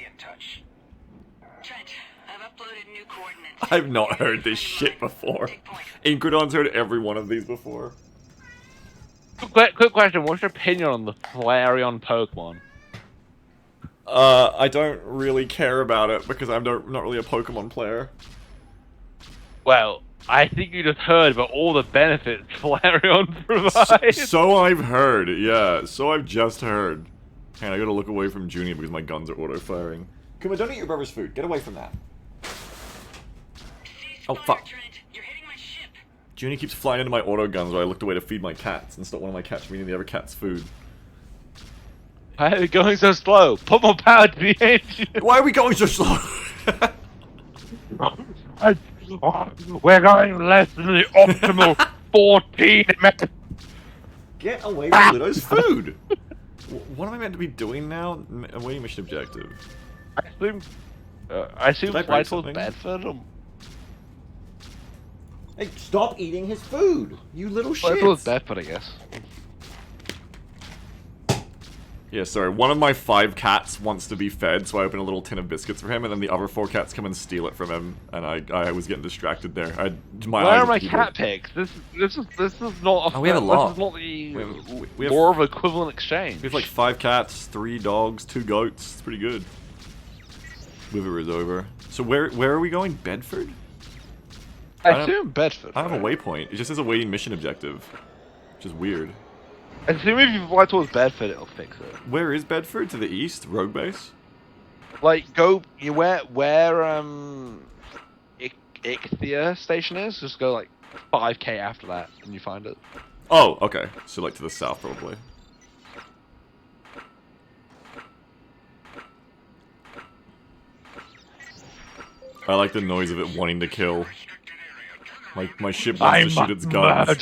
Trent, I've uploaded new coordinates. I've not heard this shit before. Incrodon's heard every one of these before. Quick question. What's your opinion on the Flareon Pokemon? I don't really care about it because I'm not really a Pokemon player. Well, I think you just heard about all the benefits Flareon provides. So I've heard, yeah. So I've just heard. Hang on, I gotta look away from Junior because my guns are auto-firing. Kuma, don't eat your brother's food. Get away from that. Oh, fuck. Junior keeps flying into my auto guns while I looked away to feed my cats and stop one of my cats from eating the other cat's food. Why are we going so slow? Put more power to the engine. Why are we going so slow? We're going less than the optimal 14 minutes. Get away from Ludo's food! What am I meant to be doing now? Awaiting mission objective. I assume Did I break flight was something? Bedford. Hey, stop eating his food! You little Flight was Bedford, I guess. Yeah, sorry. One of my 5 cats wants to be fed, so I open a little tin of biscuits for him, and then the other 4 cats come and steal it from him, and I was getting distracted there. Where are my cat pigs? This is not a. Oh, we have a lot. This is not the we have law of equivalent exchange. We have like 5 cats, 3 dogs, 2 goats. It's pretty good. Wither is over. So where are we going? Bedford? I assume Bedford. I have a waypoint. It just says awaiting mission objective, which is weird. I assume if you fly towards Bedford, it'll fix it. Where is Bedford? To the east? Rogue base? Like, go where Ichthia station is. Just go like 5k after that, and you find it. Oh, okay. So like to the south, probably. I like the noise of it wanting to kill. Like my ship wants to shoot its guns.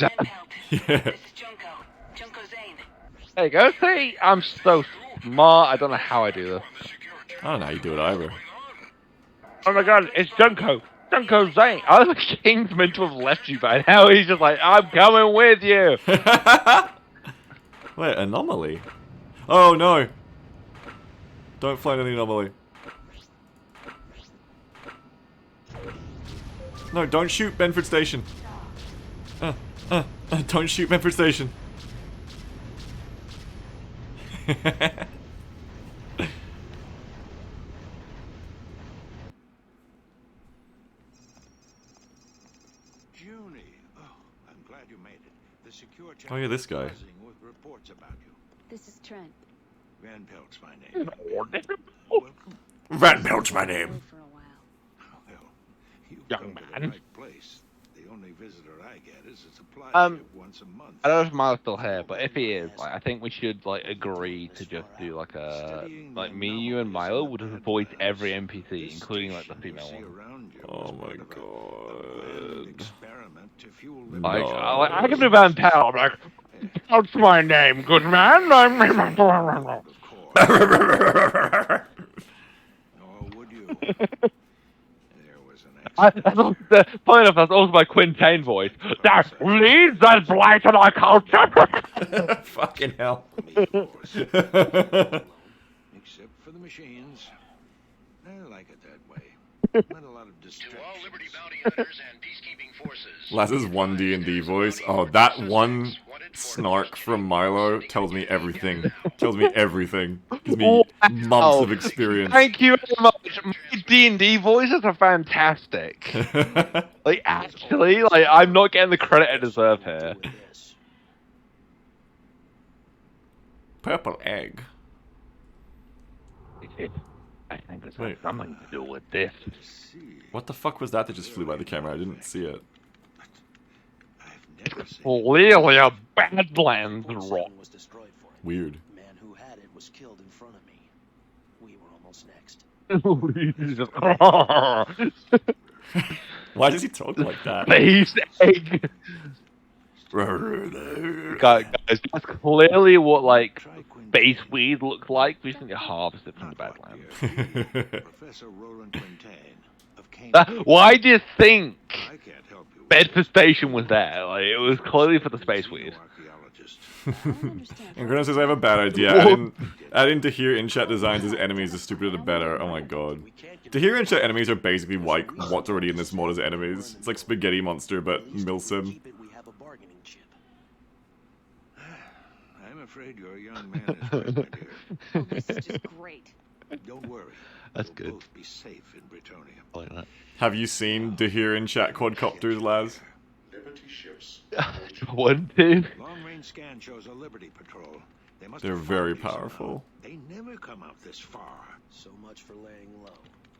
Yeah. There you go. See, I'm so smart. I don't know how I do this. I don't know how you do it either. Oh my god, it's Junko. Junko Zane. I was like, King's meant to have left you by now. He's just like, I'm coming with you. Wait, anomaly? Oh no! Don't fly into the anomaly. No, don't shoot Benford Station. Don't shoot Benford Station. Oh yeah, this guy. This is Trent. Van Pelt's my name. Van Pelt's my name. For a while. Young man. Place. The only visitor I get is a supply ship once a month. I don't know if Miles still here, but if he is, like, I think we should like agree to just do like a me, you, and Milo will just avoid every NPC, including like the female one. Oh my god. Like, I can do Van Pal. I'm like, what's my name, good man? Nor would you. Funny enough, that's also my Quintain voice. That leads that blight to our culture. Fucking hell. Except for the machines. I like it that way. Not a lot of distractions. To all Liberty bounty hunters and peacekeeping forces, Laz's one D&D voice. Oh, that one snark from Milo tells me everything. Tells me everything. Gives me months of experience. Thank you very much. My D&D voices are fantastic. Like, actually, like, I'm not getting the credit I deserve here. Purple egg. I think there's something to do with this. What the fuck was that just flew by the camera? I didn't see it. Clearly a Badlands rock. Weird. The man who had it was killed in front of me. We were almost next. Why does he talk like that? Space egg. Guys, that's clearly what like space weed looks like. We think it harvested from the Badlands. Professor Roland Quintain of Cambridge. Why do you think I can't help you. Bedford Station was there? Like, it was clearly for the space weed. And Greta says I have a bad idea. Adding to here in chat designs as enemies is stupider the better. Oh my god. To here in chat enemies are basically like what's already in this mod as enemies. It's like Spaghetti Monster but Milsim. I'm afraid your young man is right, my dear. Oh, this is just great. Don't worry. That's We'll good. both be safe in Britonia. I like that. Have you seen to here in chat quadcopters, Laz? Liberty ships. One, two. Long-range scan shows a Liberty patrol. They must They're have very followed you powerful. somehow. They never come out this far. So much for laying low.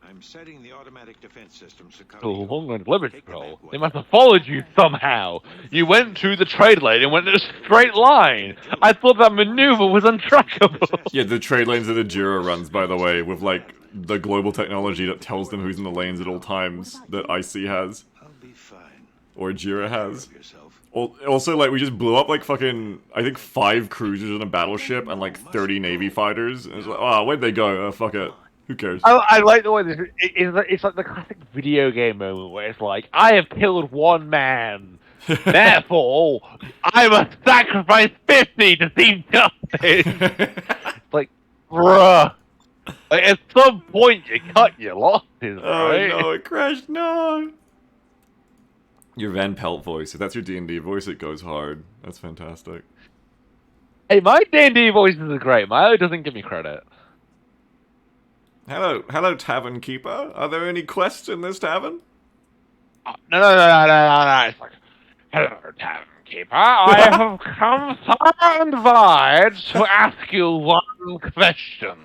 I'm setting the automatic defense systems to cut The long-range Liberty Patrol. They must have followed you somehow. You went through the trade lane and went in a straight line. I thought that maneuver was untrackable. Yeah, the trade lanes that Ajira runs, by the way, with like the global technology that tells them who's in the lanes at all times that IC has. I'll be fine. Or Ajira has. Of yourself. Also, like, we just blew up, like, fucking, I think 5 cruisers and a battleship and, like, 30 Navy fighters. And it's like, oh, where'd they go? Fuck it. Who cares? I like the way this, it's like the classic video game moment where it's like, I have killed one man. Therefore, I must sacrifice 50 to see justice. It's like, bruh. Like, at some point, you cut your losses, right? Oh, no, it crashed. No. Your Van Pelt voice. If that's your D&D voice, it goes hard. That's fantastic. Hey, my D&D voices are great. Milo doesn't give me credit. Hello, Tavern Keeper. Are there any quests in this tavern? No. It's like, hello, Tavern Keeper. I have come far and wide to ask you one question.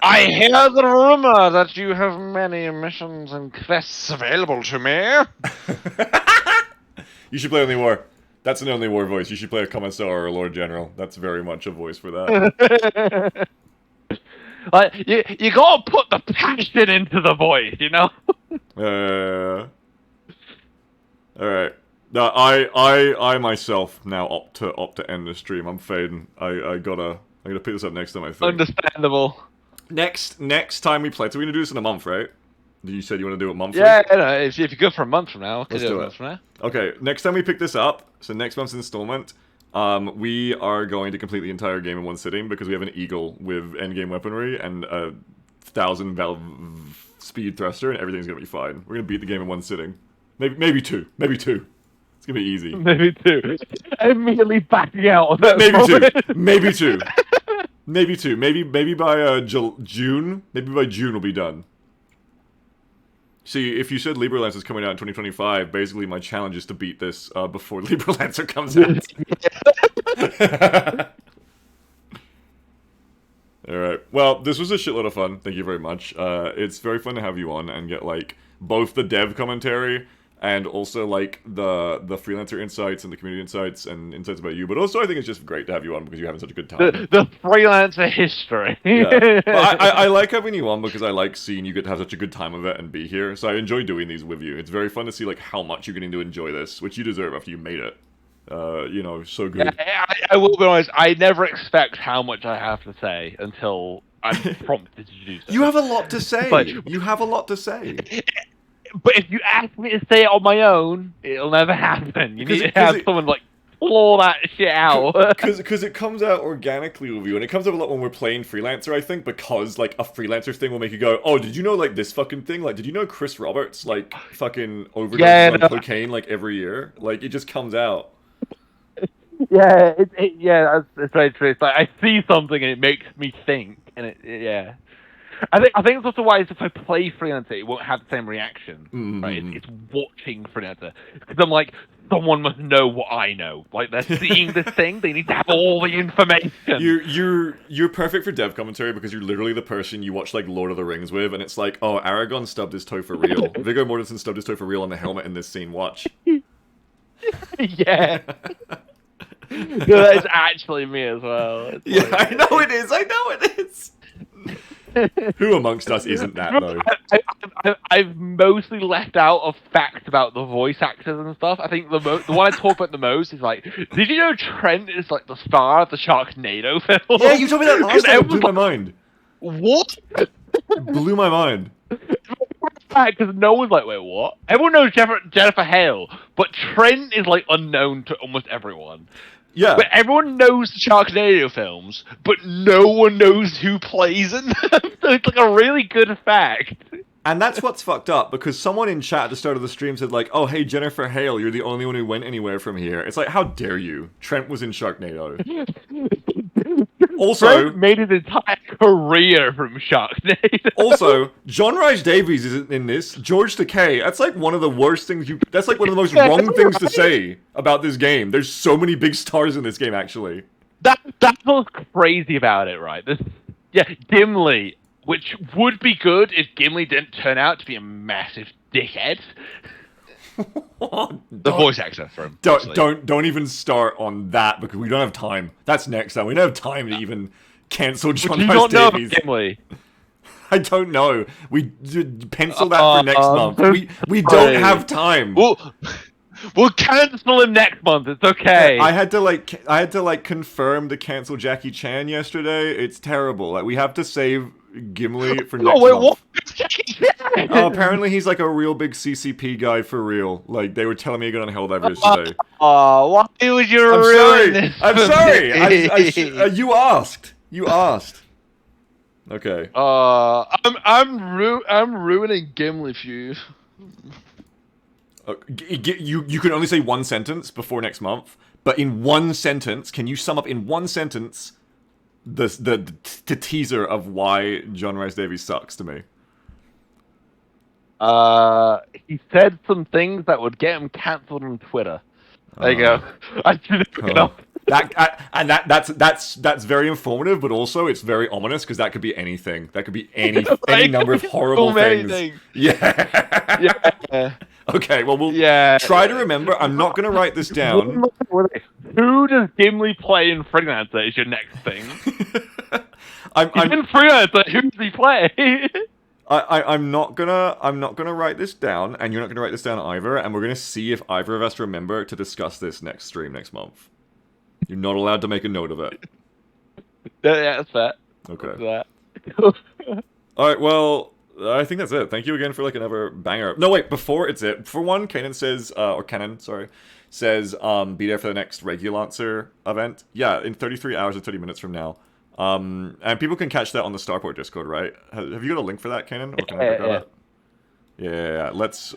I hear the rumor that you have many missions and quests available to me. You should play Only War. That's an Only War voice. You should play a Commissar or a Lord General. That's very much a voice for that. Like, you gotta put the passion into the voice, you know? Alright. No, I myself now opt to end the stream. I'm fading. I gotta pick this up next time, I think. Understandable. Next time we play, so we're gonna do this in a month, right? You said you want to do it monthly? Yeah, no, if you're good for a month from now, I can Let's do do it a it. month from now. Okay, next time we pick this up, so next month's installment, we are going to complete the entire game in one sitting because we have an Eagle with endgame weaponry and a 1,000 valve speed thruster, and everything's gonna be fine. We're gonna beat the game in one sitting. Maybe two. It's gonna be easy. Maybe two. Immediately backing out on that. Maybe two. Maybe by June. Maybe by June we'll be done. See, if you said Liberalancer is coming out in 2025, basically my challenge is to beat this before Liberalancer comes out. Alright, well, this was a shitload of fun. Thank you very much. It's very fun to have you on and get, like, both the dev commentary and also, like, the freelancer insights and the community insights and insights about you. But also, I think it's just great to have you on because you're having such a good time. The freelancer history. Yeah. Well, I like having you on because I like seeing you get to have such a good time of it and be here. So I enjoy doing these with you. It's very fun to see, like, how much you're getting to enjoy this, which you deserve after you made it. You know, so good. Yeah, I will be honest, I never expect how much I have to say until I'm prompted to do so. You have a lot to say. But, you have a lot to say. But if you ask me to say it on my own, it'll never happen. You need to have someone, like, claw that shit out. Because it comes out organically with you, and it comes up a lot when we're playing Freelancer, I think, because, like, a Freelancer thing will make you go, oh, did you know, like, this fucking thing? Like, did you know Chris Roberts, like, fucking overdoses on cocaine, like, every year? Like, it just comes out. Yeah, that's very true. It's like, I see something and it makes me think, and yeah. I think it's also why if I play Freelancer, it won't have the same reaction, right? It's watching Freelancer, because I'm like, someone must know what I know. Like, they're seeing this thing, they need to have all the information. You're perfect for dev commentary because you're literally the person you watch, like, Lord of the Rings with, and it's like, oh, Aragorn stubbed his toe for real. Viggo Mortensen stubbed his toe for real on the helmet in this scene. Watch. Yeah. That's actually me as well. It's yeah, like, I know it is. I know it is. Who amongst us isn't that, though? I've mostly left out of facts about the voice actors and stuff. I think the one I talk about the most is like, did you know Trent is like the star of the Sharknado film? Yeah, you told me that last time. It blew my mind. What? It blew my mind. Because no one's like, wait, what? Everyone knows Jennifer Hale, but Trent is like unknown to almost everyone. Yeah. But everyone knows the Sharknado films, but no one knows who plays in them. So it's like a really good fact. And that's what's fucked up, because someone in chat at the start of the stream said, like, oh, hey, Jennifer Hale, you're the only one who went anywhere from here. It's like, how dare you? Trent was in Sharknado. Also, Trent made his entire career from Sharknado. Also, John Rhys Davies isn't in this. George Takei. That's like one of the worst things that's like one of the most wrong things to say about this game. There's so many big stars in this game, actually. That's what's crazy about it, right? Gimli, which would be good if Gimli didn't turn out to be a massive dickhead. The voice actor for him. Don't even start on that, because we don't have time. That's next time. We don't have time to even cancel John Rhys Davies. Gimli? I don't know. We pencil that for next month. We don't have time. We'll cancel him next month. It's okay. I had to confirm to cancel Jackie Chan yesterday. It's terrible. Like, we have to save Gimli for next month. What? Jackie Chan? Apparently he's like a real big CCP guy for real. Like, they were telling me again on Helldivers today. Oh, why would you ruin this? I'm sorry. You asked. You asked. Okay. I'm ruining Gimli for you. You can only say one sentence before next month, but in one sentence, can you sum up in one sentence the teaser of why John Rhys Davies sucks to me? He said some things that would get him cancelled on Twitter. There you go. I should look it up. That's very informative, but also it's very ominous, because that could be anything. That could be any number of horrible things. Yeah. Okay, well, we'll try to remember. I'm not going to write this down. Who does Gimli play in Freelancer is your next thing. He's in Freelancer. Who does he play? I'm not gonna write this down, and you're not gonna write this down either, and we're gonna see if either of us remember to discuss this next stream next month. You're not allowed to make a note of it. Yeah, that's fair. Okay. Alright, well, I think that's it. Thank you again for, like, another banger. No, wait, before it's it. For one, Kanan says, be there for the next Regulancer event. Yeah, in 33 hours and 30 minutes from now. And people can catch that on the Starport Discord, right? Have you got a link for that, Kanan? Or can I grab it? Yeah. Let's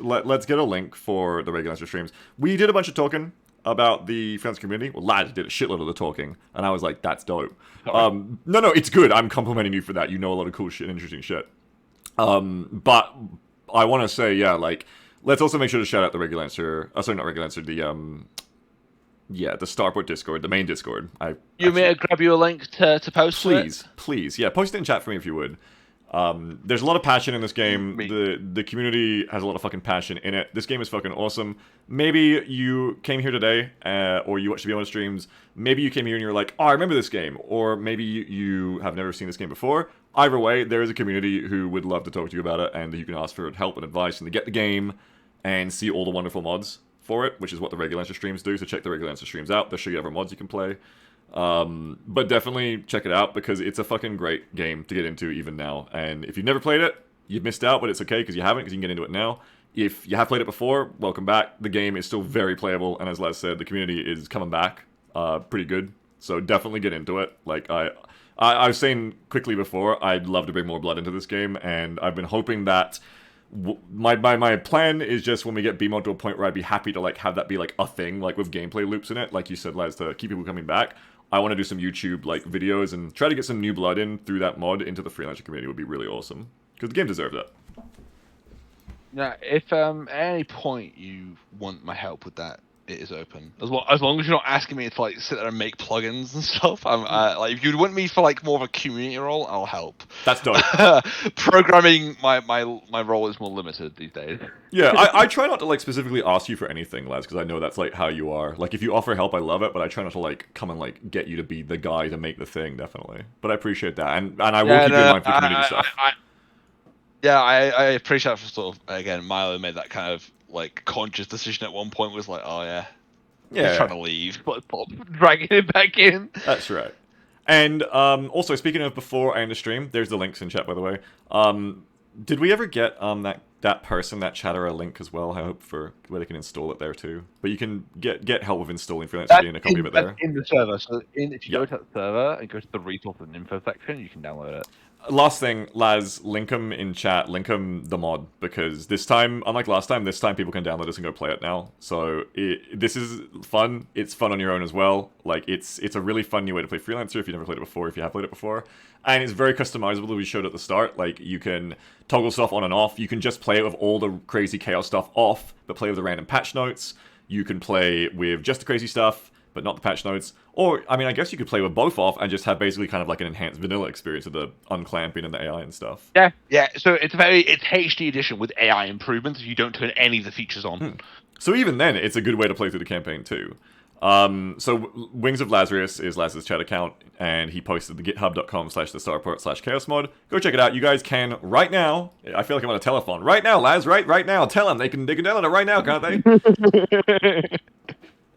get a link for the Regulancer streams. We did a bunch of talking about the Freelancer community. Well, Lad did a shitload of the talking, and I was like, that's dope. No, it's good. I'm complimenting you for that. You know a lot of cool shit, interesting shit. But I want to say, yeah, like, let's also make sure to shout out the Regulancer. Sorry, not Regulancer. The Starport Discord, the main Discord. You may grab you a link to post. Please, yeah, post it in chat for me if you would. There's a lot of passion in this game. The community has a lot of fucking passion in it. This game is fucking awesome. Maybe you came here today, or you watched the Beyond streams. Maybe you came here and you're like, oh, I remember this game. Or maybe you have never seen this game before. Either way, there is a community who would love to talk to you about it, and you can ask for help and advice and to get the game and see all the wonderful mods for it, which is what the Regulancer streams do. So check the Regulancer streams out. They'll show you other mods you can play. But definitely check it out, because it's a fucking great game to get into even now. And if you've never played it, you've missed out, but it's okay because you haven't, because you can get into it now. if you have played it before, welcome back. The game is still very playable, and as Les said, the community is coming back pretty good. So definitely get into it. Like, I was saying quickly before, I'd love to bring more blood into this game, and I've been hoping that my plan is just when we get BMod to a point where I'd be happy to like have that be like a thing, like with gameplay loops in it, like you said, Les, to keep people coming back. I want to do some YouTube like videos and try to get some new blood in through that mod into the Freelancer community. Would be really awesome because the game deserves it. Yeah, if at any point you want my help with that, it is open. As long as you're not asking me to like sit there and make plugins and stuff. I'm like, if you want me for like more of a community role, I'll help. That's dope. Programming, my role is more limited these days. Yeah, I try not to like specifically ask you for anything, Les, because I know that's like how you are. Like if you offer help, I love it, but I try not to like come and like get you to be the guy to make the thing. Definitely, but I appreciate that, and I will keep you in mind for community stuff. I appreciate that for sort of, again, Milo made that kind of like conscious decision at one point, was like, oh yeah, he's trying to leave, but Bob dragging him back in. That's right. And also, speaking of before I end the stream, there's the links in chat, by the way. Did we ever get that person, that chatter, a link as well? I hope for where they can install it there too. But you can get help with installing Freelancer and a copy of it there. In the server. So if you go to that server and go to the resource and info section, you can download it. Last thing, Laz, link them in chat, link them the mod, because this time, unlike last time, this time people can download this and go play it now. So this is fun. It's fun on your own as well. Like it's a really fun new way to play Freelancer if you've never played it before, if you have played it before. And it's very customizable, as we showed at the start. Like you can toggle stuff on and off. You can just play it with all the crazy chaos stuff off, but play with the random patch notes. You can play with just the crazy stuff, but not the patch notes. Or, I mean, I guess you could play with both off and just have basically kind of like an enhanced vanilla experience of the unclamping and the AI and stuff. Yeah. So it's HD edition with AI improvements if you don't turn any of the features on. So even then, it's a good way to play through the campaign too. So Wings of Lazarus is Laz's chat account, and he posted the github.com/thestarport/chaosmod. Go check it out. You guys can right now. I feel like I'm on a telephone. Right now, Laz. Right now. Tell them they can download it right now, can't they?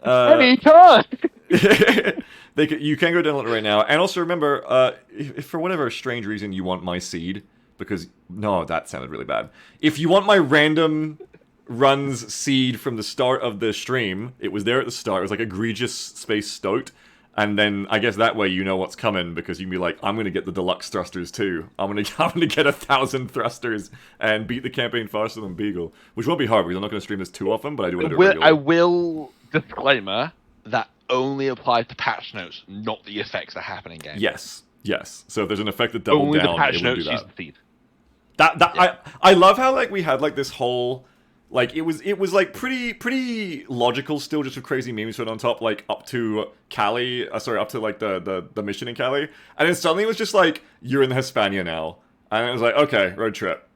Anytime. You can go download it right now, and also remember, if for whatever strange reason you want my seed, because no, that sounded really bad. If you want my random runs seed from the start of the stream, it was there at the start. It was like egregious space stoked, and then I guess that way you know what's coming, because you can be like, I'm gonna get the deluxe thrusters too. I'm gonna get 1,000 thrusters and beat the campaign faster than Beagle, which won't be hard because I'm not gonna stream this too often, but I do want to do it regularly. I will disclaimer that only applies to patch notes, not the effects that happen in game. Yes. So if there's an effect that doubled down, the patch it would notes do that. use the feed. I love how like we had like this whole like it was like pretty logical still, just with crazy memes put on top, like up to Cali, up to like the mission in Cali, and then suddenly it was just like you're in the Hispania now, and it was like, okay, road trip.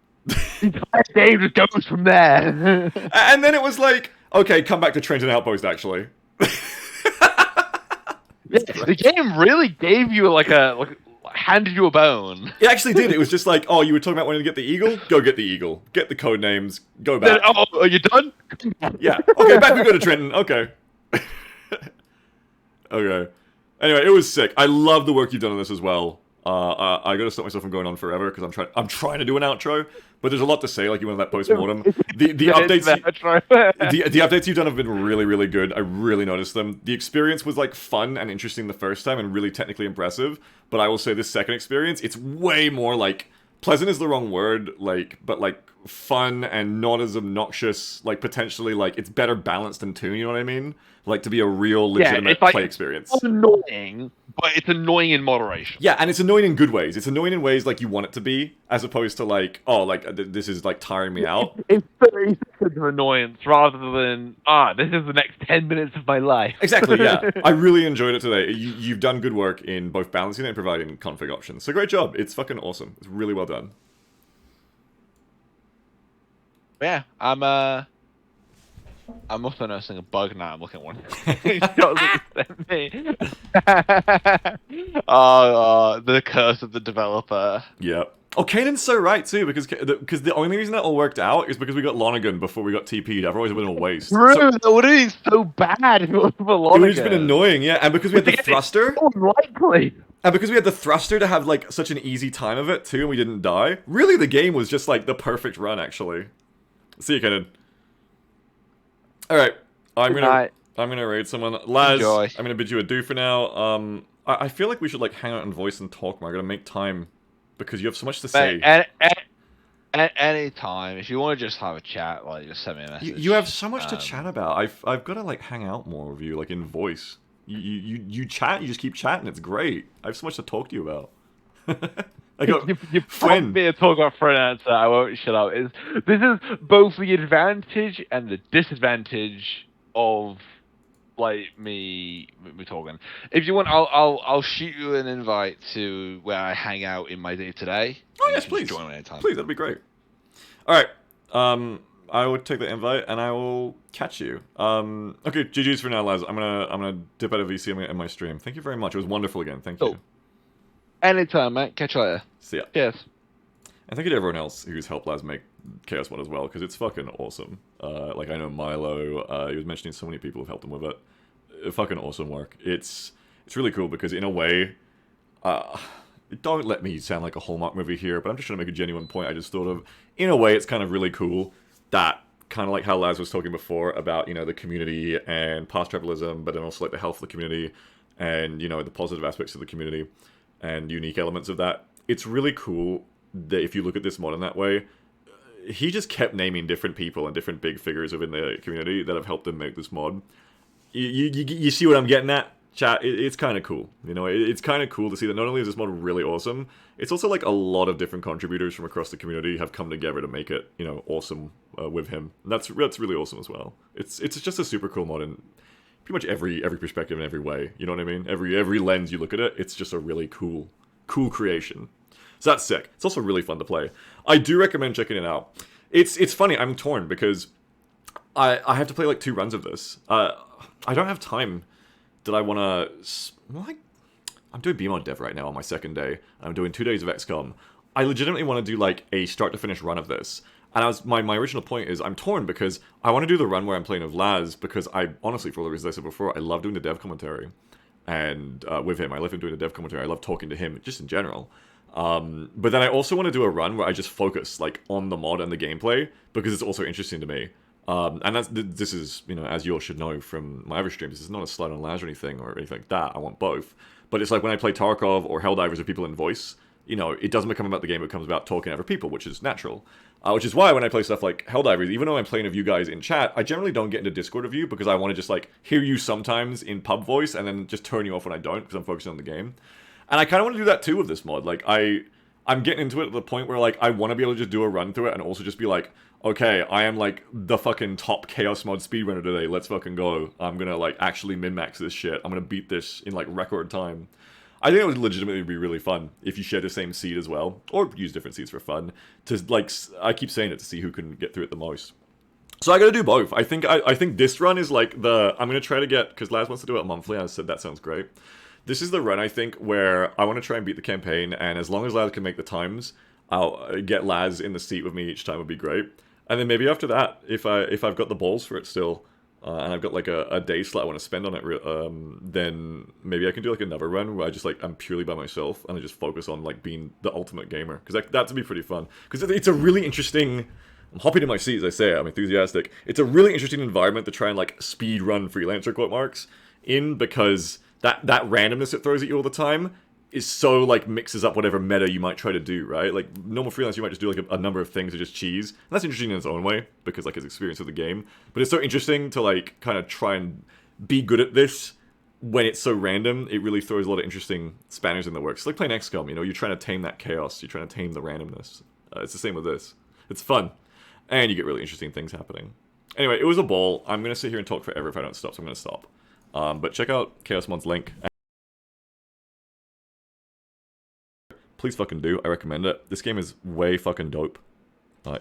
Dave just goes from there. And then it was like, okay, come back to Trenton Outpost actually. The game really gave you handed you a bone. It actually did. It was just like, oh, you were talking about wanting to get the Eagle? Go get the Eagle. Get the code names. Go back. Oh, are you done? Yeah. Okay, back we go to Trenton. Okay. Okay. Anyway, it was sick. I love the work you've done on this as well. I gotta stop myself from going on forever because I'm trying to do an outro, but there's a lot to say. Like you went that post-mortem. The updates, the updates you've done have been really, really good. I really noticed them. The experience was like fun and interesting the first time and really technically impressive. But I will say this second experience, it's way more like pleasant is the wrong word, but fun and not as obnoxious. Like potentially, like it's better balanced in tune. You know what I mean? Like to be a real legitimate play experience. It's annoying, but it's annoying in moderation. Yeah, and it's annoying in good ways. It's annoying in ways like you want it to be, as opposed to like, oh, like this is like tiring me out. It's 30 seconds of annoyance rather than this is the next 10 minutes of my life. Exactly. Yeah, I really enjoyed it today. You've done good work in both balancing and providing config options. So great job. It's fucking awesome. It's really well done. Yeah, I'm also noticing a bug now. I'm looking at one. The curse of the developer. Yeah. Oh, Kanan's so right too, because the only reason that all worked out is because we got Lonergan before we got TP'd. Otherwise, it would have been a waste. True, that would have been so bad if it was for Lonergan. It would have just been annoying, yeah. And because we had the thruster. So unlikely. And because we had the thruster to have like such an easy time of it too, and we didn't die. Really, the game was just like the perfect run, actually. See you, Kenan. All right, I'm Good gonna night. raid someone. Laz, Enjoy. I'm gonna bid you adieu for now. I feel like we should like hang out and voice and talk. I gotta make time because you have so much to say. Mate, any time. If you want to just have a chat, like just send me a message. You have so much to chat about. I've got to like hang out more with you, like in voice. You chat. You just keep chatting. It's great. I have so much to talk to you about. I got You prompt me to talk about Freelancer, I won't shut up. This is both the advantage and the disadvantage of like me talking. If you want, I'll shoot you an invite to where I hang out in my day today. Oh yes, please. Join me anytime. Please, that'd be great. All right. I will take the invite and I will catch you. Okay, GG's for now, Laz. I'm gonna dip out of VC and end my stream. Thank you very much. It was wonderful again. Thank you. Anytime, mate. Catch you later. See ya. Yes. And thank you to everyone else who's helped Laz make Chaos Mod as well, because it's fucking awesome. Like, I know Milo, he was mentioning so many people have helped him with it. Fucking awesome work. It's really cool, because in a way, don't let me sound like a Hallmark movie here, but I'm just trying to make a genuine point I just thought of. In a way, it's kind of really cool that, kind of like how Laz was talking before about, you know, the community and past travelism, but then also like the health of the community and, you know, the positive aspects of the community and unique elements of that. It's really cool that if you look at this mod in that way, he just kept naming different people and different big figures within the community that have helped him make this mod. You see what I'm getting at? Chat, it's kind of cool. You know, it's kind of cool to see that not only is this mod really awesome, it's also like a lot of different contributors from across the community have come together to make it, you know, awesome with him. And that's really awesome as well. It's just a super cool mod in pretty much every perspective in every way. You know what I mean? Every lens you look at it, it's just a really cool creation. So that's sick. It's also really fun to play. I do recommend checking it out. It's funny. I'm torn because I have to play like 2 runs of this. I don't have time that I want to... Well, I'm doing BMod dev right now on my second day. I'm doing 2 days of XCOM. I legitimately want to do like a start-to-finish run of this. And my original point is I'm torn because I want to do the run where I'm playing with Laz because I, honestly, for all the reasons I said before, I love doing the dev commentary. And with him, I love him doing the dev commentary. I love talking to him, just in general. But then I also want to do a run where I just focus like on the mod and the gameplay because it's also interesting to me. And this is, you know, as you all should know from my other streams, this is not a slight on Laz or anything like that. I want both. But it's like when I play Tarkov or Helldivers or people in voice, you know, it doesn't become about the game, it becomes about talking to other people, which is natural. Which is why when I play stuff like Helldivers, even though I'm playing with you guys in chat, I generally don't get into Discord with you because I want to just like hear you sometimes in pub voice and then just turn you off when I don't because I'm focusing on the game. And I kind of want to do that too with this mod. Like, I'm getting into it at the point where, like, I want to be able to just do a run through it and also just be like, okay, I am, like, the fucking top Chaos Mod speedrunner today. Let's fucking go. I'm gonna, like, actually min-max this shit. I'm gonna beat this in, like, record time. I think it would legitimately be really fun if you share the same seed as well, or use different seeds for fun, to, like, I keep saying it to see who can get through it the most. So I gotta do both. I think this run is, like, I'm gonna try to get, because Laz wants to do it monthly, I said that sounds great. This is the run, I think, where I want to try and beat the campaign, and as long as Laz can make the times, I'll get Laz in the seat with me each time would be great. And then maybe after that, if I've got the balls for it still, and I've got like a day slot I want to spend on it, then maybe I can do like another run where I'm purely by myself, and I just focus on like being the ultimate gamer. Because that would be pretty fun. Because it's a really interesting... I'm hopping in my seat as I say it, I'm enthusiastic. It's a really interesting environment to try and like speed run Freelancer quote marks in, because... That randomness it throws at you all the time is so, like, mixes up whatever meta you might try to do, right? Like, normal Freelance, you might just do, like, a number of things to just cheese. And that's interesting in its own way, because, like, his experience with the game. But it's so interesting to, like, kind of try and be good at this when it's so random. It really throws a lot of interesting spanners in the works. It's like playing XCOM, you know? You're trying to tame that chaos. You're trying to tame the randomness. It's the same with this. It's fun. And you get really interesting things happening. Anyway, it was a ball. I'm going to sit here and talk forever if I don't stop, so I'm going to stop. But check out Chaos Mod's link. Please fucking do. I recommend it. This game is way fucking dope.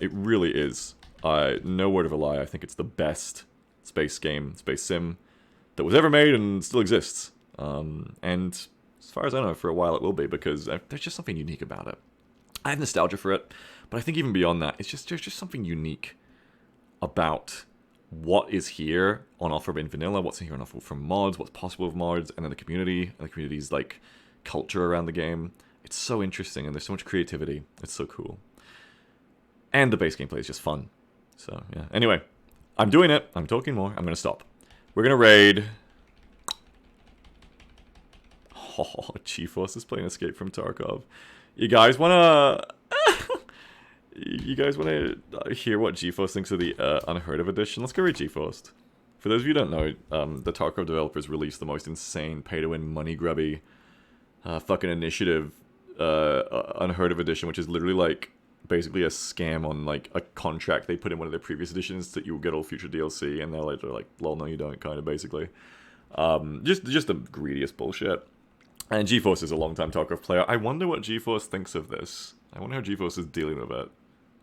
It really is. No word of a lie. I think it's the best space game, space sim that was ever made and still exists. And as far as I know, for a while it will be, because there's just something unique about it. I have nostalgia for it, but I think even beyond that, there's just something unique about what is here on offer in vanilla, what's here on offer from mods, what's possible with mods, and then the community, and the community's, like, culture around the game. It's so interesting, and there's so much creativity. It's so cool. And the base gameplay is just fun. So, yeah. Anyway, I'm doing it. I'm talking more. I'm going to stop. We're going to raid... Oh, G-Force is playing Escape from Tarkov. You guys want to... you guys want to hear what G-Force thinks of the Unheard of edition? Let's go read G-Force. For those of you who don't know, the Tarkov developers released the most insane pay-to-win, money-grubby fucking initiative Unheard of edition, which is literally like basically a scam on like a contract they put in one of their previous editions that you will get all future DLC, and they're like, lol, no you don't, kind of basically. Just the greediest bullshit. And GeForce is a long-time Tarkov player. I wonder what GeForce thinks of this. I wonder how GeForce is dealing with it.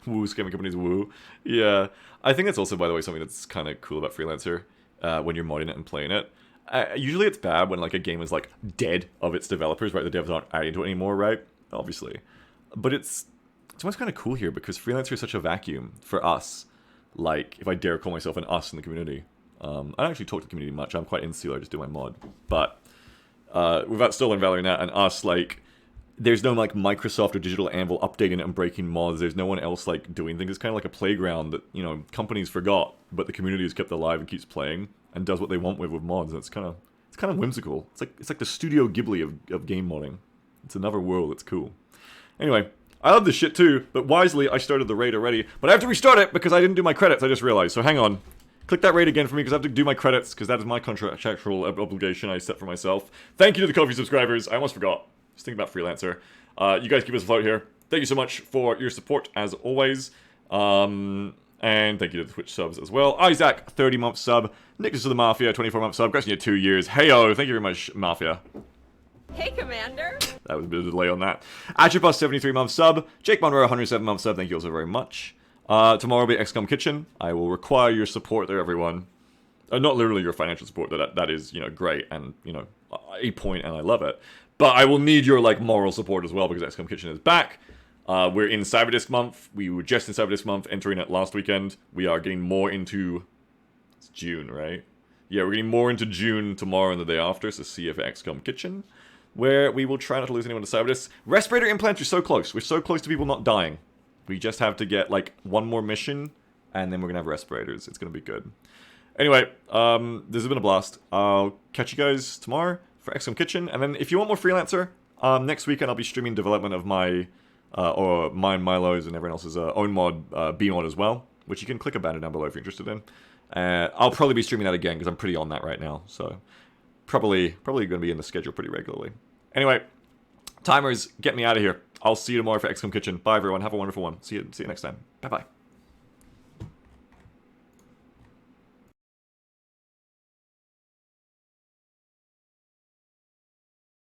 Woo, scamming companies, woo. Yeah. I think that's also, by the way, something that's kind of cool about Freelancer when you're modding it and playing it. Usually it's bad when like a game is like dead of its developers, right? The devs aren't adding to it anymore, right? Obviously. But it's almost kind of cool here because Freelancer is such a vacuum for us. Like, if I dare call myself an us in the community. I don't actually talk to the community much. I'm quite insular, I just do my mod. But without Stolen Valor Net and us, like, there's no like Microsoft or Digital Anvil updating it and breaking mods. There's no one else like doing things. It's kind of like a playground that, you know, companies forgot, but the community is kept alive and keeps playing and does what they want with mods. And it's kind of whimsical. It's like the Studio Ghibli of game modding. It's another world. It's cool. Anyway, I love this shit too, but wisely I started the raid already. But I have to restart it because I didn't do my credits. I just realized. So hang on. Click that raid again for me because I have to do my credits because that is my contractual obligation I set for myself. Thank you to the Ko-fi subscribers. I almost forgot. Just think about Freelancer. You guys keep us afloat here. Thank you so much for your support as always. And thank you to the Twitch subs as well. Isaac, 30-month sub. Nicholas of the Mafia, 24-month sub. Gretchen, 2 years. Heyo, thank you very much, Mafia. Hey, Commander. That was a bit of a delay on that. Atropus, 73-month sub. Jake Monroe, 107-month sub. Thank you also very much. Tomorrow will be XCOM Kitchen. I will require your support there, everyone. Not literally your financial support. That is, you know, great and, you know, a point, and I love it. But I will need your, like, moral support as well because XCOM Kitchen is back. We're in Cyberdisk month. We were just in Cyberdisk month, entering it last weekend. We are getting more into... It's June, right? Yeah, we're getting more into June tomorrow and the day after, so see you for XCOM Kitchen, where we will try not to lose anyone to Cyberdisk. Respirator implants are so close. We're so close to people not dying. We just have to get, like, one more mission, and then we're going to have respirators. It's going to be good. Anyway, this has been a blast. I'll catch you guys tomorrow for XCOM Kitchen, and then if you want more Freelancer, next weekend I'll be streaming development of my, or mine, Milo's, and everyone else's own mod, B-mod as well, which you can click a banner down below if you're interested in. I'll probably be streaming that again, because I'm pretty on that right now, so probably going to be in the schedule pretty regularly. Anyway, timers, get me out of here. I'll see you tomorrow for XCOM Kitchen. Bye, everyone. Have a wonderful one. See you next time. Bye-bye.